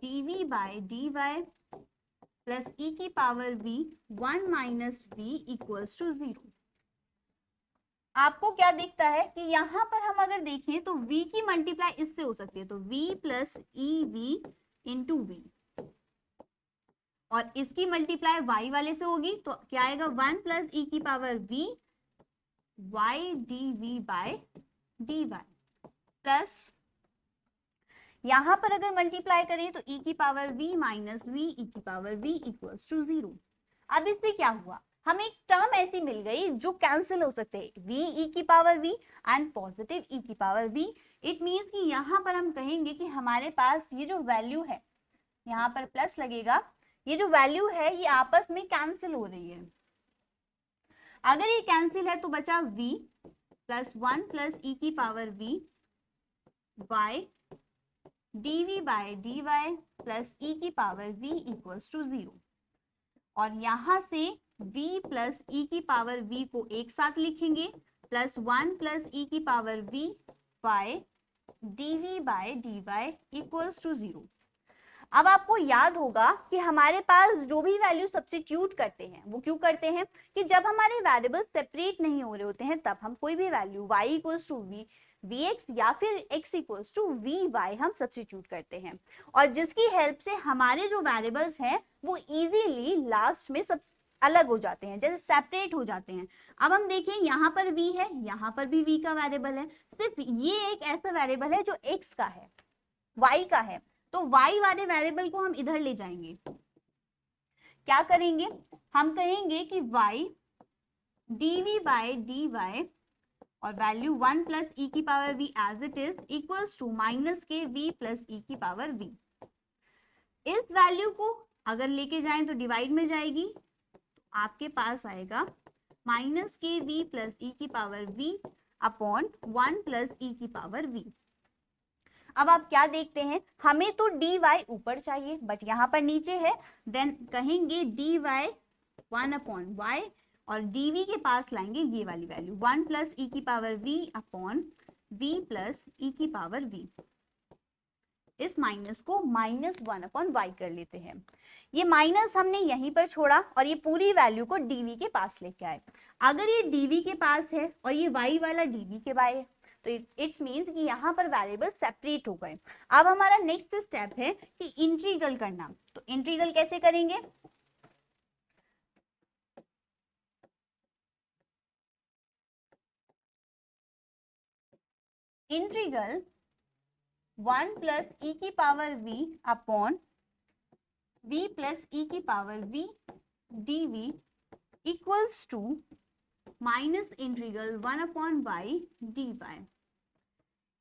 dv by dy plus e की power v 1 minus v equals to 0। आपको क्या दिखता है कि यहाँ पर हम अगर देखें तो v की मल्टीप्लाई इससे हो सकती है, तो v plus e v into v, और इसकी मल्टीप्लाई y वाले से होगी, तो क्या आएगा 1 प्लस ई की power v y dv by dy plus यहां पर अगर मल्टीप्लाई करें तो e की power v minus v e की पावर v इक्वल्स टू 0। अब इससे क्या हुआ, हमें एक टर्म ऐसी मिल गई जो कैंसिल हो सकते हैं, v e की power v and positive e की पावर v। इट मींस कि यहाँ पर हम कहेंगे कि हमारे पास ये जो वैल्यू है, यहाँ पर प्लस लगेगा, ये जो वैल्यू है ये आपस में कैंसिल हो रही है। अगर ये कैंसिल है तो बचा v प्लस 1 प्लस e की power v by dv by dy plus e की पावर v इक्वल्स टू 0, और यहां से v प्लस e की पावर v को एक साथ लिखेंगे प्लस 1 प्लस e की power v by dv by dy equals to 0। अब आपको याद होगा कि हमारे पास जो भी वैल्यू सब्स्टिट्यूट करते हैं वो क्यों करते हैं कि जब हमारे वेरिएबल सेपरेट नहीं हो रहे होते हैं तब हम कोई भी value y equals to vx या फिर x इक्वल्स टू vy हम सब्स्टिट्यूट करते हैं, और जिसकी हेल्प से हमारे जो वेरिएबल्स हैं वो इजीली लास्ट में सब अलग हो जाते हैं, जैसे सेपरेट हो जाते हैं। अब हम देखें यहाँ पर v है, यहाँ पर भी v का वेरिएबल है, सिर्फ ये एक ऐसा वेरिएबल है जो x का है, y का है, तो y वाले वेरिएबल को हम इधर ले जाएंगे। क्या करेंगे, हम कहेंगे कि y dv बाय dy और वैल्यू 1 प्लस e की power v as it is equals to minus के v प्लस e की पावर v। इस वैल्यू को अगर लेके जाएं तो डिवाइड में जाएगी, तो आपके पास आएगा माइनस के v प्लस e की power v upon 1 plus e की पावर v। अब आप क्या देखते हैं, हमें तो dy ऊपर चाहिए बट यहाँ पर नीचे है, देन कहेंगे dy 1 अपॉन y और dv के पास लाएंगे ये वाली वैल्यू 1 प्लस e की power v upon v plus e की पावर v। इस माइनस को माइनस 1 अपॉन y कर लेते हैं, ये माइनस हमने यहीं पर छोड़ा और ये पूरी वैल्यू को dv के पास लेके आए। अगर ये dv के पास है और ये y वाला dv के पास है तो इट्स मीन्स कि यहाँ पर वेरिएबल सेपरेट हो गए। अब हमारा नेक्स्ट स्टेप है कि इंटीग्रल करना, तो इंटीग्रल कैसे करेंगे, इंटीग्रल 1 प्लस e की power v upon v plus e की power v dv equals to minus integral 1 upon y dy।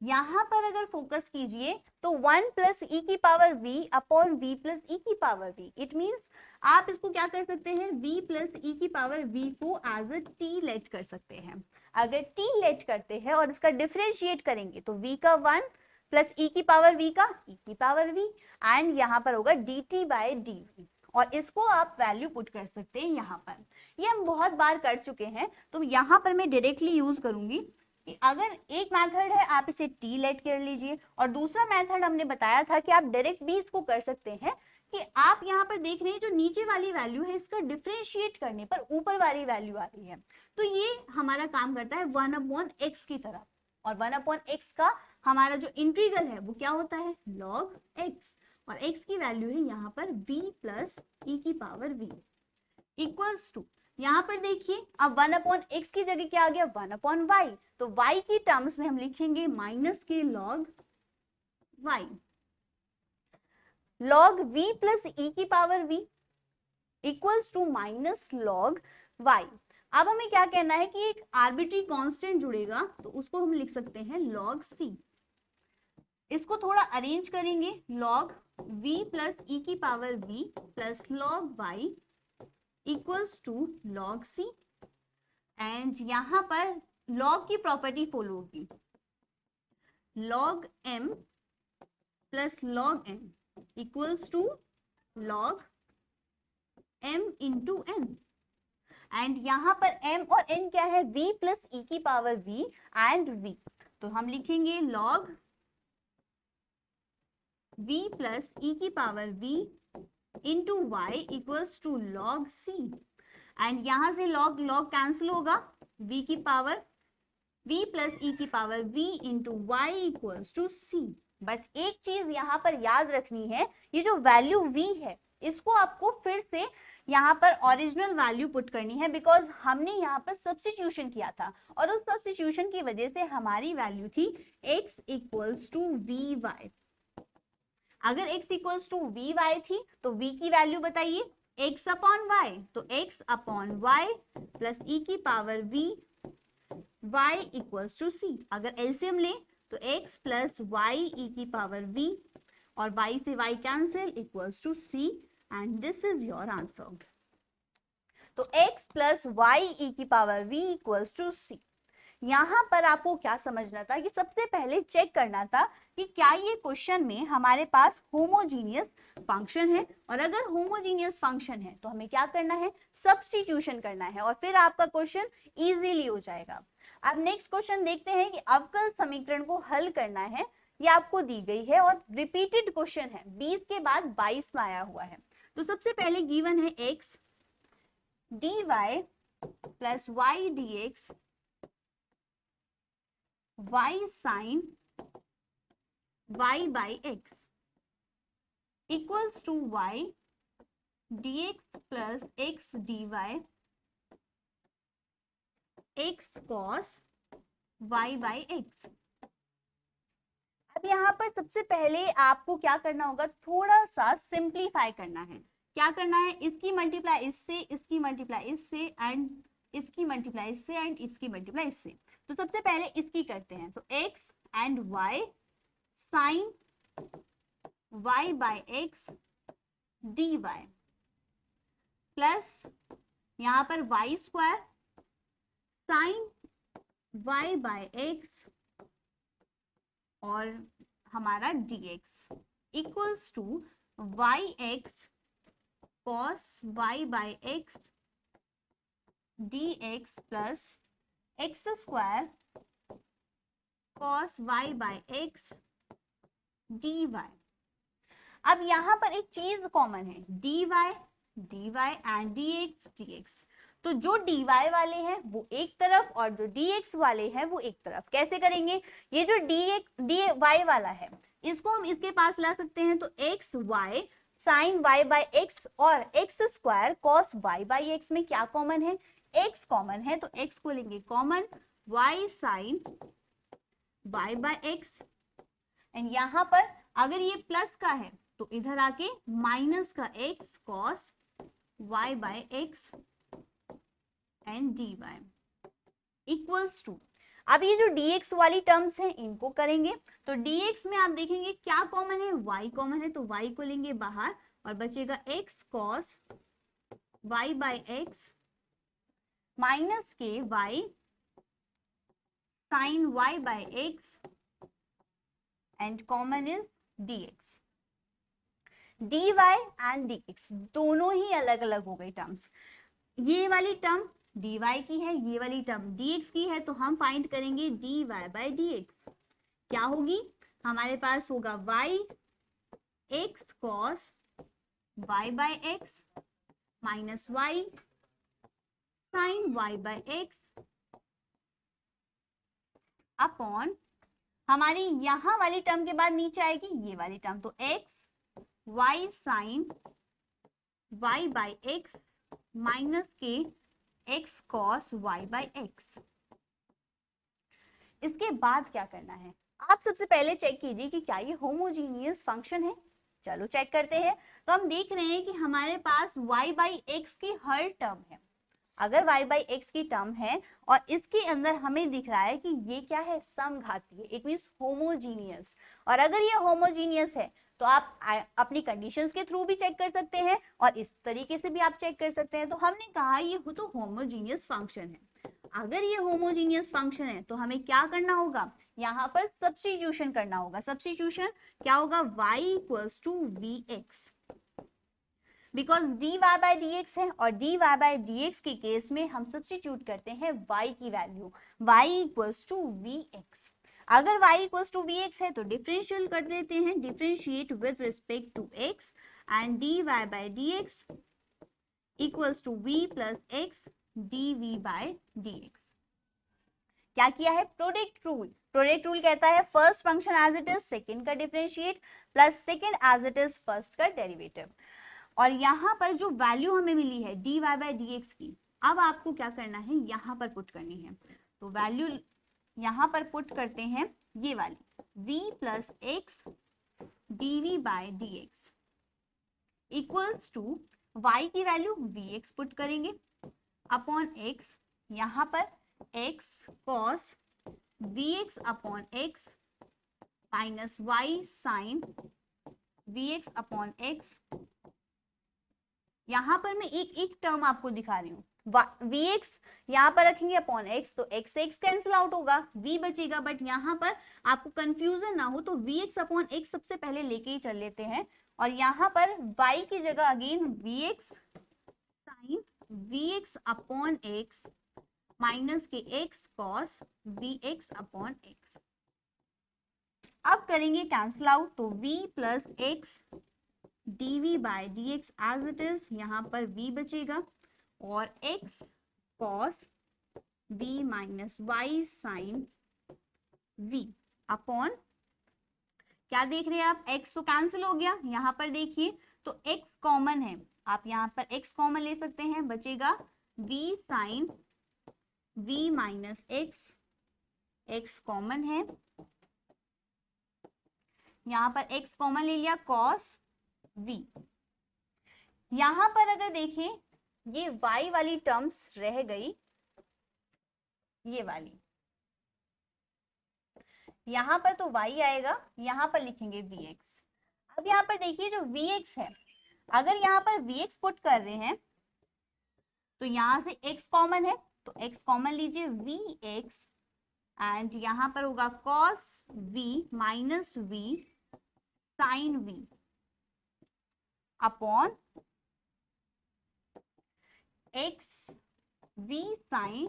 यहां पर अगर फोकस कीजिए तो 1 प्लस e की power v upon v plus e की पावर v, इट मीन्स आप इसको क्या कर सकते हैं, v प्लस e की पावर v को एज अ t लेट कर सकते हैं। अगर t लेट करते हैं और इसका डिफरेंशिएट करेंगे तो v का 1 प्लस e की पावर v का e की पावर v एंड यहाँ पर होगा dt बाय dv, और इसको आप वैल्यू पुट कर सकते हैं यहाँ पर। ये हम बहुत बार कर चुके हैं, तो यहाँ पर मैं डायरेक्टली यूज करूंगी कि अगर एक मेथड है आप इसे t लेट कर लीजिए, और दूसरा मेथड हमने बताया था कि आप डायरेक्ट भी इसको कर सकते हैं कि आप यहाँ पर देख रहे हैं जो नीचे वाली वैल्यू है इसका डिफरेंशिएट करने पर ऊपर वाली वैल्यू आ रही है, तो ये हमारा काम करता है 1 अपॉन x की तरह, और 1 अपॉन x का हमारा जो इंटीग्रल है वो क्या होता है log x, और x की वैल्यू है यहाँ पर v प्लस e की पावर v इक्वल्स टू, यहाँ पर देखिए अब 1 अपॉन x की जगह क्या आ गया 1 अपॉन y, तो y की टर्म्स में हम लिखेंगे माइनस के log y, log v plus e की power v equals to minus log y। अब हमें क्या कहना है कि एक आर्बिट्री कांस्टेंट जुड़ेगा तो उसको हम लिख सकते हैं log c। इसको थोड़ा अरेंज करेंगे, log v प्लस e की power v plus log y equals to log c, and यहां पर log की प्रॉपर्टी फॉलो होगी, log m plus log n equals to log m into n, and यहां पर m और n क्या है, v प्लस e की पावर v एंड v, तो हम लिखेंगे log v प्लस e की power v into y equals to log c, and यहां से log log कैंसिल होगा, v की पावर v प्लस e की power v into y equals to c। But एक चीज यहाँ पर याद रखनी है, ये जो वैल्यू v है इसको आपको फिर से यहाँ पर ओरिजिनल वैल्यू पुट करनी है, बिकॉज हमने यहाँ पर सब्स्टिट्यूशन किया था और उस सब्स्टिट्यूशन की वजह से हमारी वैल्यू थी x equals to v y. अगर x equals to v y थी तो v की वैल्यू बताइए, x अपॉन वाई, तो x upon y plus e की power v y equals to c। अगर एलसीएम ले तो x प्लस वाई e की पावर v और y से y cancel equals to c, and this is your answer. तो x plus y e की power v equals to c। यहाँ पर आपको क्या समझना था कि सबसे पहले चेक करना था कि क्या ये क्वेश्चन में हमारे पास होमोजीनियस फंक्शन है, और अगर होमोजीनियस फंक्शन है तो हमें क्या करना है, सब्स्टिट्यूशन करना है, और फिर आपका क्वेश्चन इजीली हो जाएगा। अब नेक्स्ट क्वेश्चन देखते हैं कि अवकल समीकरण को हल करना है, ये आपको दी गई है और रिपीटेड क्वेश्चन है, 20 के बाद 22 में आया हुआ है। तो सबसे पहले गिवन है x dy plus y dx y sin y by x equals to y dx plus x dy x cos y by x। अब यहाँ पर सबसे पहले आपको क्या करना होगा, थोड़ा सा सिंप्लीफाई करना है। क्या करना है, इसकी मल्टीप्लाई इससे, इसकी मल्टीप्लाई इससे, एंड इसकी मल्टीप्लाई इससे, एंड इसकी मल्टीप्लाई इससे। तो सबसे पहले इसकी करते हैं, तो x and y sine y by x dy plus यहाँ पर y square sine y by x और हमारा dx equals to yx cos y by x dx plus x square cos y by x dy। अब यहाँ पर एक चीज common है, dy एंड dx dx, तो जो dy वाले हैं वो एक तरफ और जो dx वाले हैं वो एक तरफ। कैसे करेंगे, ये जो dy वाला है इसको हम इसके पास ला सकते हैं, तो x y sine y by x और x square cos y by x में क्या कॉमन है, x कॉमन है, तो x को लेंगे common, y sine y by x, and यहाँ पर अगर ये प्लस का है तो इधर आके माइनस का x cos y by x and dy equals to, अब ये जो dx वाली टर्म्स हैं इनको करेंगे, तो dx में आप देखेंगे क्या कॉमन है, y कॉमन है, तो y को लेंगे बाहर और बचेगा x cos y by x minus के y sin y by x and common is dx। dy and dx दोनों ही अलग अलग हो गई टर्म्स, ये वाली टर्म dy की है, ये वाली टर्म dx की है, तो हम फाइंड करेंगे dy बाय dx। क्या होगी, हमारे पास होगा y x cos y by x minus y sin y by x upon, हमारी यहां वाली टर्म के बाद नीचे आएगी ये वाली टर्म, तो x y sin y by x minus के x cos y by x। इसके बाद क्या करना है, आप सबसे पहले चेक कीजिए कि क्या ये होमोजीनियस फंक्शन है। चलो चेक करते हैं, तो हम देख रहे हैं कि हमारे पास y बाई x की हर टर्म है, अगर y बाई एक्स की टर्म है और इसके अंदर हमें दिख रहा है कि ये क्या है, समघातीय, इट मीन्स होमोजीनियस। और अगर ये होमोजीनियस है तो आप अपनी कंडीशंस के थ्रू भी चेक कर सकते हैं और इस तरीके से भी आप चेक कर सकते हैं। तो हमने कहा ये तो होमोजीनियस फंक्शन है। अगर ये होमोजीनियस फंक्शन है तो हमें क्या करना होगा, यहाँ पर सब्स्टिट्यूशन करना होगा। सब्स्टिट्यूशन क्या होगा, y equals to v x, because dy by D x है और dy बाई डी एक्स के केस में हम सब्स्टिट्यूट करते हैं y की value, y equals to v x. अगर y equals to v x है तो डिफरेंशियल कर देते हैं, differentiate with respect to x and dy by D x equals to v plus x dv by D x. क्या किया है, product rule. Product rule कहता है first function as it is second का differentiate plus second as it is first का derivative. और यहाँ पर जो वैल्यू हमें मिली है dy बाई डी एक्स की, अब आपको क्या करना है, यहाँ पर पुट करनी है। तो वैल्यू यहाँ पर पुट करते हैं ये वाली v plus x dv by D x equals to y की वैल्यू vx पुट करेंगे अपॉन x, यहाँ पर x cos vx upon x minus y sine vx upon x। यहाँ पर मैं एक एक टर्म आपको दिखा रही हूँ, vx यहाँ पर रखेंगे अपॉन x तो x से x कैंसिल आउट होगा, v बचेगा। बट यहाँ पर आपको कंफ्यूजन ना हो तो vx अपॉन x सबसे पहले लेके ही चल लेते हैं और यहाँ पर y की जगह again vx sine vx upon x minus के x cos vx upon x। अब करेंगे कैंसिल आउट तो v plus x dv by D x as it is, यहाँ पर v बचेगा और x cos v minus y sine v upon, क्या देख रहे हैं आप, x तो कैंसिल हो गया, यहाँ पर देखिए तो x कॉमन है, आप यहाँ पर x कॉमन ले सकते हैं, बचेगा v sine v minus x, x common है, यहाँ पर x कॉमन ले लिया cos v। यहां पर अगर देखें ये y वाली टर्म्स रह गई, ये वाली, यहां पर तो y आएगा, यहां पर लिखेंगे vx। अब यहां पर देखिए जो vx है, अगर यहां पर vx पुट कर रहे हैं तो यहां से x कॉमन है तो x कॉमन लीजिए vx एंड यहां पर होगा cos v minus v sine v upon x v sine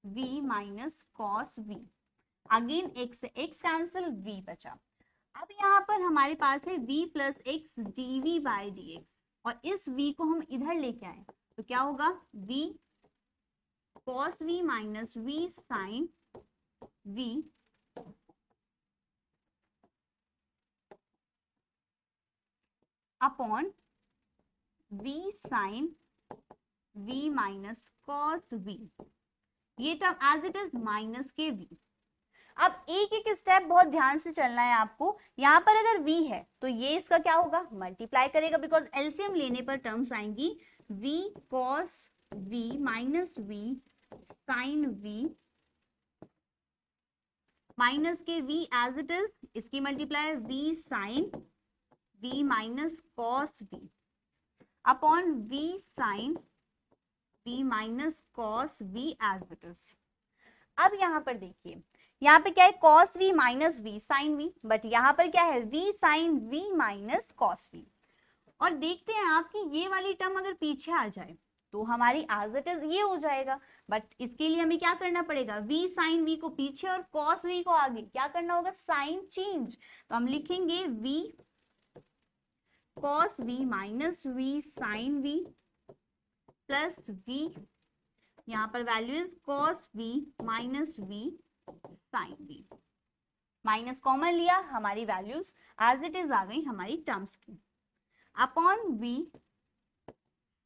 v minus cos v, again x से x कैंसिल, v बचा। अब यहाँ पर हमारे पास है v plus x dv by D x और इस v को हम इधर लेके आए तो क्या होगा, v cos v minus v sine v upon v sine v minus cos v, ये term as it is minus के v। अब एक एक स्टेप बहुत ध्यान से चलना है आपको। यहाँ पर अगर v है तो ये इसका क्या होगा, मल्टीप्लाई करेगा, बिकॉज एलसीएम लेने पर टर्म्स आएंगी v cos v minus v sine v minus के v एज इट इज, इसकी multiply v sine v minus cos v upon v sine v minus cos v as it is. अब यहाँ पर देखिए, यहाँ पे क्या है, cos v minus v sine v, but यहाँ पर क्या है, v sine v minus cos v। और देखते हैं आप कि ये वाली टर्म अगर पीछे आ जाए तो हमारी एज इट इज ये हो जाएगा, बट इसके लिए हमें क्या करना पड़ेगा, v साइन v को पीछे और cos v को आगे, क्या करना होगा, साइन चेंज। तो हम लिखेंगे v cos v minus v sine v plus v, यहाँ पर value is cos v minus v sine v, minus common लिया, हमारी वैल्यूज एज इट इज आ गई हमारी टर्म्स की, upon v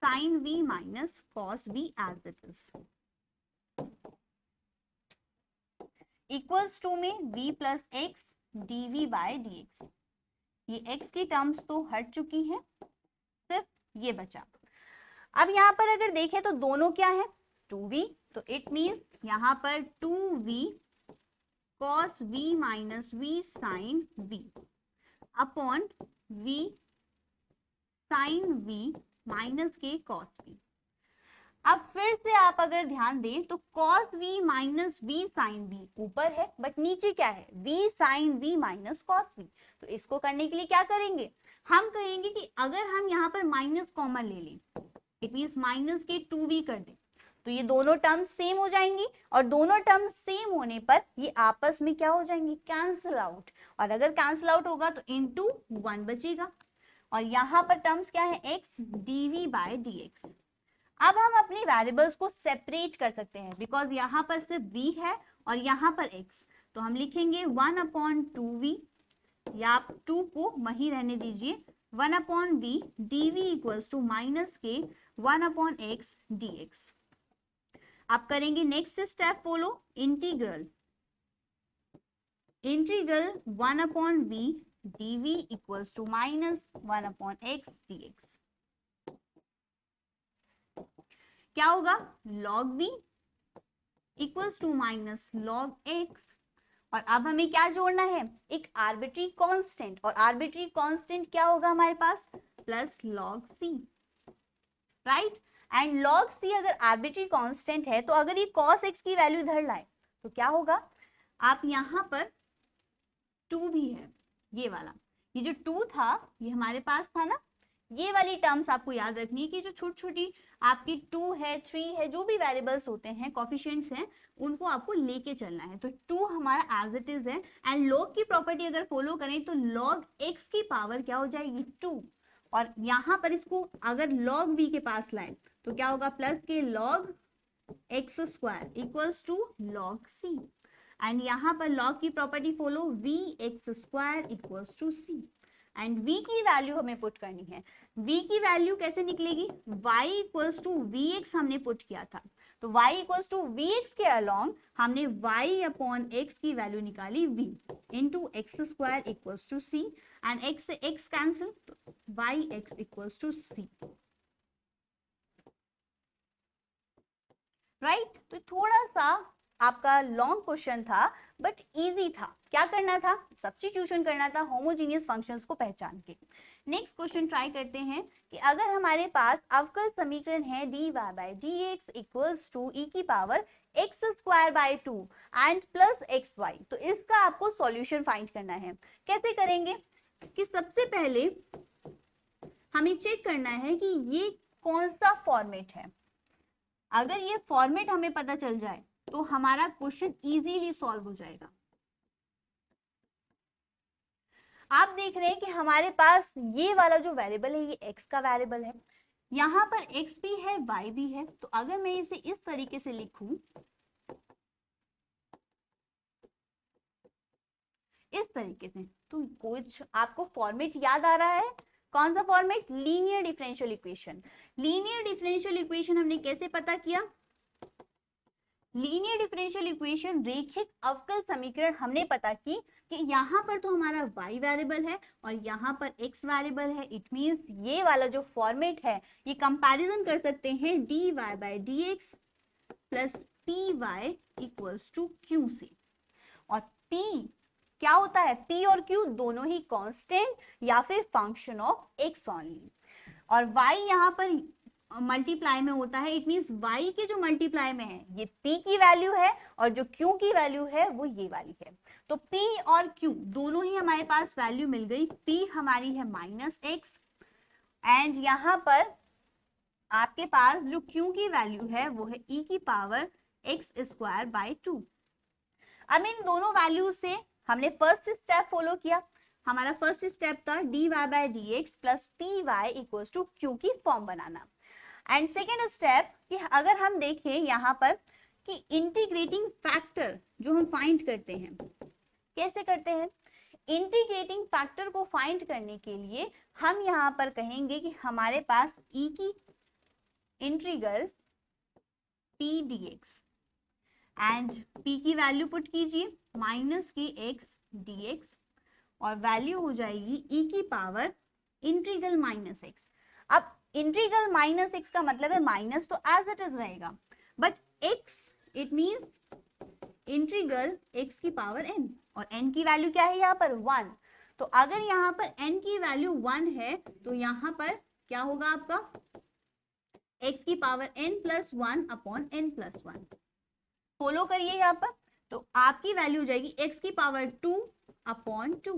sine v minus cos v as it is equals to में v plus x dv by dx। ये x की terms तो हट चुकी हैं, सिर्फ ये बचा। अब यहाँ पर अगर देखें तो दोनों क्या है 2v, तो इट मीन्स यहाँ पर 2v cos v minus v sin v upon v sin v minus के cos v। अब फिर से आप अगर ध्यान दें तो cos v minus v sin v ऊपर है, बट नीचे क्या है v sin v minus cos v। तो इसको करने के लिए क्या करेंगे, हम कहेंगे कि अगर हम यहाँ पर माइनस कॉमन ले लें, इट मीन्स माइनस के 2v कर दें, तो ये दोनों टर्म्स सेम हो जाएंगी, और दोनों टर्म्स सेम होने पर ये आपस में क्या हो जाएंगी, कैंसिल आउट। और अगर कैंसिल आउट होगा तो इनटू 1 बचेगा, और यहाँ पर टर्म्स क्या है x dv बाय dx। अब हम अपनी वेरिएबल्स को सेपरेट कर सकते हैं, बिकॉज यहाँ पर सिर्फ v है और यहाँ पर x, तो हम लिखेंगे 1/2v, या आप 2 को वहीं रहने दीजिए, 1/v dv equals to minus के 1/x dx। आप करेंगे next step follow, integral 1/v dv equals to minus 1/x dx। क्या होगा, log v equals to minus log x, और अब हमें क्या जोड़ना है, एक आर्बिट्री कांस्टेंट, और आर्बिट्री कांस्टेंट क्या होगा हमारे पास, plus log c, right. And log c अगर आर्बिट्री कांस्टेंट है तो अगर ये cos x की वैल्यू इधर लाए तो क्या होगा, आप यहाँ पर 2 भी है, ये वाला, ये जो 2 था ये हमारे पास था ना, ये वाली टर्म्स आपको याद रखनी है कि जो छोटी छोटी आपकी 2 है 3 है, जो भी वेरिएबल्स होते हैं कोफिशिएंट्स हैं, उनको आपको लेके चलना है। तो 2 हमारा एज इट इज है, एंड log की प्रॉपर्टी अगर फॉलो करें तो log x की पावर क्या हो जाएगी 2, और यहाँ पर इसको अगर log v के पास लाए तो क्या होगा, प्लस के log x square equals to log c, and यहाँ पर log की property follow v x square equals to c, and v की वैल्यू हमें पुट करनी है। v की वैल्यू कैसे निकलेगी, y इक्वल्स टू vx हमने पुट किया था, तो y इक्वल्स टू vx के अलोंग हमने y अपॉन x की वैल्यू निकाली v into x square equals to c, and x से x cancel, yx equals to c, right. तो थोड़ा सा आपका लॉन्ग क्वेश्चन था बट इजी था। क्या करना था, सब्स्टिट्यूशन करना था होमोजीनियस फंक्शंस को पहचान के। नेक्स्ट क्वेश्चन ट्राई करते हैं कि अगर हमारे पास अवकल समीकरण है dy by dx equals to e की power x square by 2 and plus xy, तो इसका आपको सॉल्यूशन फाइंड करना है। कैसे करेंगे कि सबसे पहले हमें चेक करना है कि ये कौन सा फॉर्मेट है। अगर ये फॉर्मेट हमें पता चल जाए तो हमारा क्वेश्चन इजीली सॉल्व हो जाएगा। आप देख रहे हैं कि हमारे पास ये वाला जो वेरिएबल है ये x का वेरिएबल है, यहाँ पर x भी है y भी है, तो अगर मैं इसे इस तरीके से लिखूं, इस तरीके से, तो कुछ आपको फॉर्मेट याद आ रहा है। कौन सा format, linear differential equation. Linear differential equation हमने कैसे पता किया, लीनियर डिफरेंशियल इक्वेशन रेखिक अवकल समीकरण हमने पता की कि यहाँ पर तो हमारा y वेरिएबल है और यहाँ पर x वेरिएबल है। इट मींस ये वाला जो फॉर्मेट है ये कंपैरिजन कर सकते हैं dy by dx plus py equals to q से। और p क्या होता है, p और q दोनों ही कांस्टेंट या फिर फंक्शन ऑफ x ओनली, और y यहाँ पर मल्टीप्लाई में होता है। इट मींस y के जो मल्टीप्लाई में है ये p की वैल्यू है और जो q की वैल्यू है वो ये वाली है। तो p और q दोनों ही हमारे पास वैल्यू मिल गई। p हमारी है -x एंड यहाँ पर आपके पास जो q की वैल्यू है वो है e की पावर x स्क्वायर बाय 2। अब इन दोनों वैल्यू से हमने फर्स्ट स्टेप फॉलो किया। हमारा फर्स्ट स्टेप था dy by dx plus py equals to q की फॉर्म बनाना। एंड सेकेंड स्टेप कि अगर हम देखें यहाँ पर कि इंटीग्रेटिंग फैक्टर जो हम फाइंड करते हैं, कैसे करते हैं, इंटीग्रेटिंग फैक्टर को फाइंड करने के लिए हम यहाँ पर कहेंगे कि हमारे पास e की integral p dx and p की वैल्यू पुट कीजिए माइनस की x dx और वैल्यू हो जाएगी e की पावर इंटीग्रल -x। अब इंटीग्रल माइनस x का मतलब है माइनस तो एज इट इज रहेगा, but x it means integral x की पावर n, और n की वैल्यू क्या है यहाँ पर 1। तो अगर यहाँ पर n की वैल्यू 1 है तो यहाँ पर क्या होगा आपका x की power n plus 1 upon n plus 1। Follow करिए यहाँ पर, तो आपकी वैल्यू हो जाएगी x की पावर 2 अपॉन 2,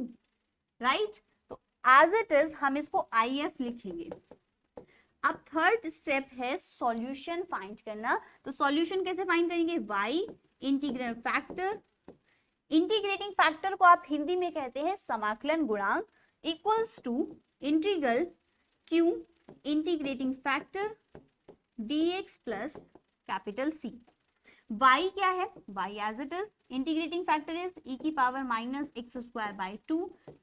राइट। तो एज इट इज हम इसको IF लिखेंगे। अब थर्ड स्टेप है सॉल्यूशन फाइंड करना। तो सॉल्यूशन कैसे फाइंड करेंगे, y integral factor, integrating factor को आप हिंदी में कहते हैं समाकलन गुणांक, equals to integral q integrating factor dx plus capital C। y क्या है, y as it is integrating factor is e की power minus x square by 2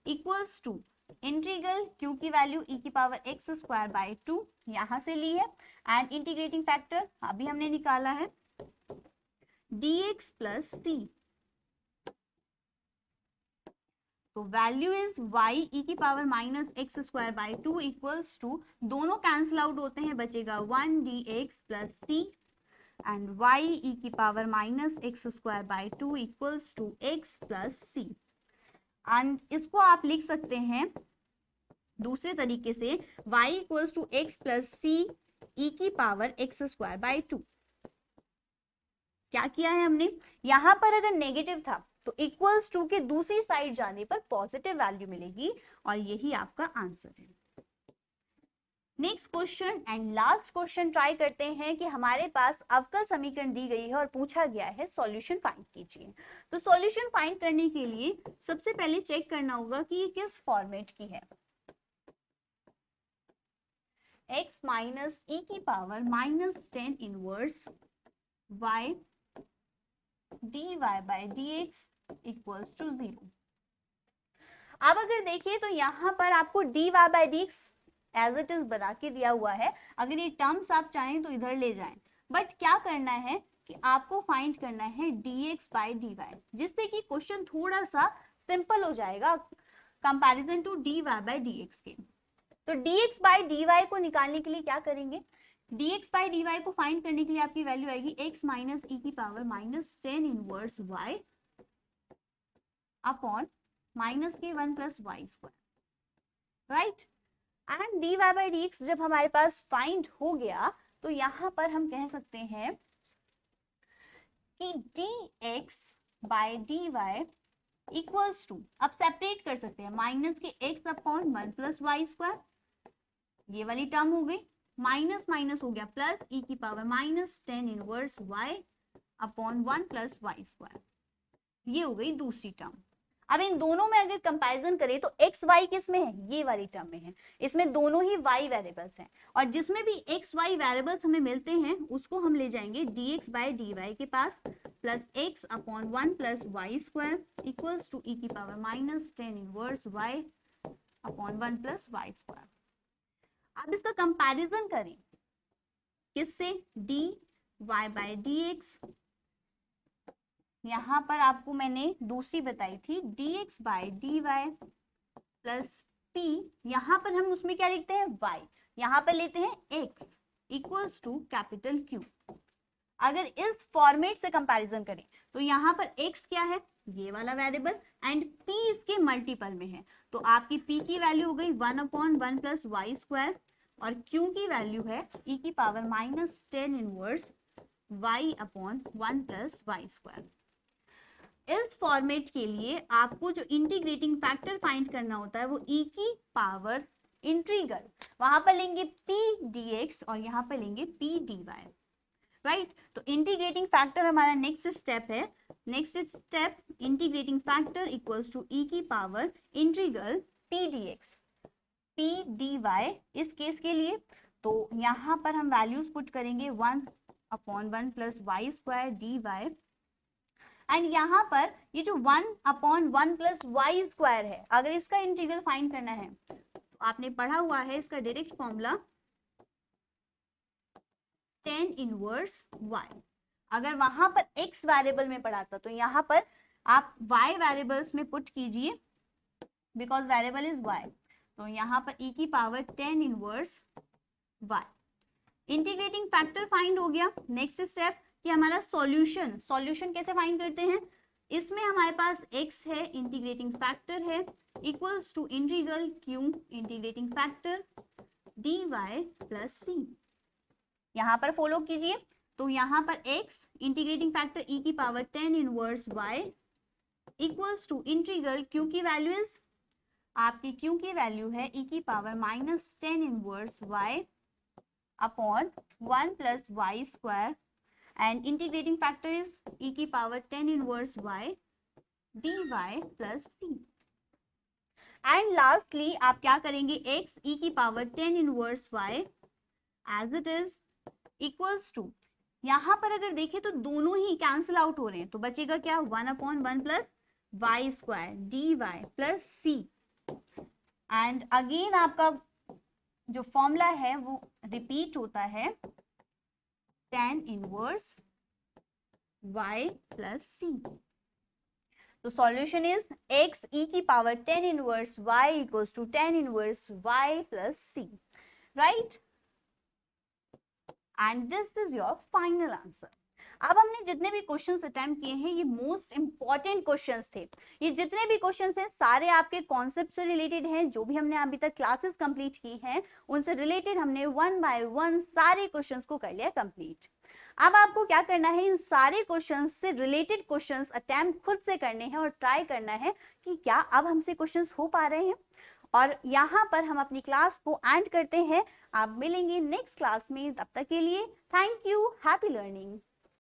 equals to integral q की वैल्यू e की पावर एक्स स्क्वायर बाई 2 यहां से ली है, and integrating factor अभी हमने निकाला है dx प्लस c। तो वैल्यू इज y e की power minus x square by 2 equals to, दोनों कैंसिल आउट होते हैं, बचेगा 1 dx plus c, and y e की power minus x square by 2 equals to x plus c। And इसको आप लिख सकते हैं दूसरे तरीके से, y equals to x plus c e की पावर एक्स स्क्वायर बाई 2। क्या किया है हमने, यहां पर अगर नेगेटिव था तो इक्वल्स टू के दूसरी साइड जाने पर पॉजिटिव वैल्यू मिलेगी, और यही आपका आंसर है। Next question and last question try करते हैं कि हमारे पास अवकल समीकरण दी गई है और पूछा गया है सॉल्यूशन फाइंड कीजिए। तो सॉल्यूशन फाइंड करने के लिए सबसे पहले चेक करना होगा कि ये किस फॉर्मेट की है। x माइनस ई की power minus 10 inverse y dy by dx equals to 0। अब अगर देखिए तो यहाँ पर आपको dy by dx as it is बना के दिया हुआ है, अगर ये टर्म्स आप चाहें तो इधर ले जाएं, बट क्या करना है कि आपको फाइंड करना है dx बाई dy, जिससे कि क्वेश्चन थोड़ा सा सिंपल हो जाएगा comparison to dy by dx के। तो dx बाई dy को निकालने के लिए क्या करेंगे, dx बाई dy को फाइंड करने के लिए आपकी वैल्यू आएगी x माइनस ई की power minus 10 inverse y upon minus के 1 plus y square, right. And dy by dx जब हमारे पास फाइंड हो गया तो यहां पर हम कह सकते हैं कि dx by dy equals to, अब सेपरेट कर सकते हैं, माइनस के x upon 1 plus y square, ये वाली टर्म हो गई, माइनस माइनस हो गया प्लस e की power minus 10 inverse y upon 1 plus y square, ये हो गई दूसरी टर्म। अब इन दोनों में अगर कंपैरिजन करें तो एक्स वाई किस में है, ये वाली टर्म में है, इसमें दोनों ही y वेरिएबल्स हैं, और जिसमें भी एक्स वाई वेरिएबल्स हमें मिलते हैं उसको हम ले जाएंगे dx बाई dy के पास, plus x upon 1 plus y square equals to e की power minus 10 inverse y upon 1 plus y square. अब इसका कंपैरिजन करें किससे, dy बाई dx, यहां पर आपको मैंने दूसरी बताई थी dx by dy plus p, यहां पर हम उसमें क्या लिखते हैं y, यहां पर लेते हैं x equals to capital Q। अगर इस फॉर्मेट से कंपैरिजन करें तो यहां पर x क्या है, ये वाला वेरिएबल, एंड p इसके मल्टीपल में है, तो आपकी p की वैल्यू हो गई 1 अपॉन 1 प्लस वाई स्क्वायर, और q की वैल्यू है e की power minus 10 inverse y upon 1 plus y square. इस फॉर्मेट के लिए आपको जो इंटीग्रेटिंग फैक्टर फाइंड करना होता है वो e की पावर इंटीग्रल, वहां पर लेंगे p dx और यहाँ पर लेंगे p dy, राइट। तो इंटीग्रेटिंग फैक्टर हमारा नेक्स्ट स्टेप है, next step integrating factor equals to e की power integral p dx p dy इस केस के लिए, तो यहाँ पर हम वैल्यूज पुट करेंगे 1 upon 1 plus y square dy, and यहाँ पर ये जो 1 अपॉन 1 प्लस वाई स्क्वायर है, अगर इसका इंटीग्रल फाइंड करना है तो आपने पढ़ा हुआ है इसका डायरेक्ट फॉर्मूला 10 इनवर्स y। अगर वहां पर x वेरिएबल में पढ़ा था तो यहाँ पर आप y वेरिएबल्स में पुट कीजिए, बिकॉज वेरिएबल इज y, तो यहाँ पर e की power 10 inverse y। Integrating factor find हो गया। नेक्स्ट स्टेप कि हमारा सॉल्यूशन, सॉल्यूशन कैसे फाइंड करते हैं, इसमें हमारे पास x है, इंटीग्रेटिंग फैक्टर है, equals to integral q integrating factor dy plus c। यहां पर फॉलो कीजिए, तो यहां पर x इंटीग्रेटिंग फैक्टर e की power 10 inverse y equals to integral q की वैल्यू इज, आपकी q की वैल्यू है e की power -10 inverse y upon 1 plus y square and integrating factor is e की power 10 inverse y dy plus c। And lastly आप क्या करेंगे, x e की power 10 inverse y as it is equals to, यहां पर अगर देखें तो दोनों ही कैंसिल आउट हो रहे हैं, तो बचेगा क्या 1 upon 1 plus y square d y plus c. And again आपका जो फॉर्मूला है वो रिपीट होता है 10 इनवर्स y प्लस c। तो सॉल्यूशन इज x e की power 10 inverse y equals to 10 inverse y plus c, right. And this is your final answer. अब हमने जितने भी क्वेश्चंस अटेम्प्ट किए हैं ये मोस्ट इंपॉर्टेंट क्वेश्चंस थे। ये जितने भी क्वेश्चंस हैं सारे आपके कॉन्सेप्ट से रिलेटेड हैं, जो भी हमने अभी तक क्लासेस कंप्लीट की हैं उनसे रिलेटेड हमने 1 बाय 1 सारे क्वेश्चंस को कर लिया कंप्लीट। अब आपको क्या करना है, इन सारे क्वेश्चंस से रिलेटेड क्वेश्चंस अटेम्प्ट खुद से करने हैं और ट्राई करना है कि क्या अब हमसे क्वेश्चंस हो पा रहे हैं। और यहाँ पर हम अपनी क्लास को एंड करते हैं। आप मिलेंगे नेक्स्ट क्लास में, तब तक के लिए थैंक यू, हैप्पी लर्निंग।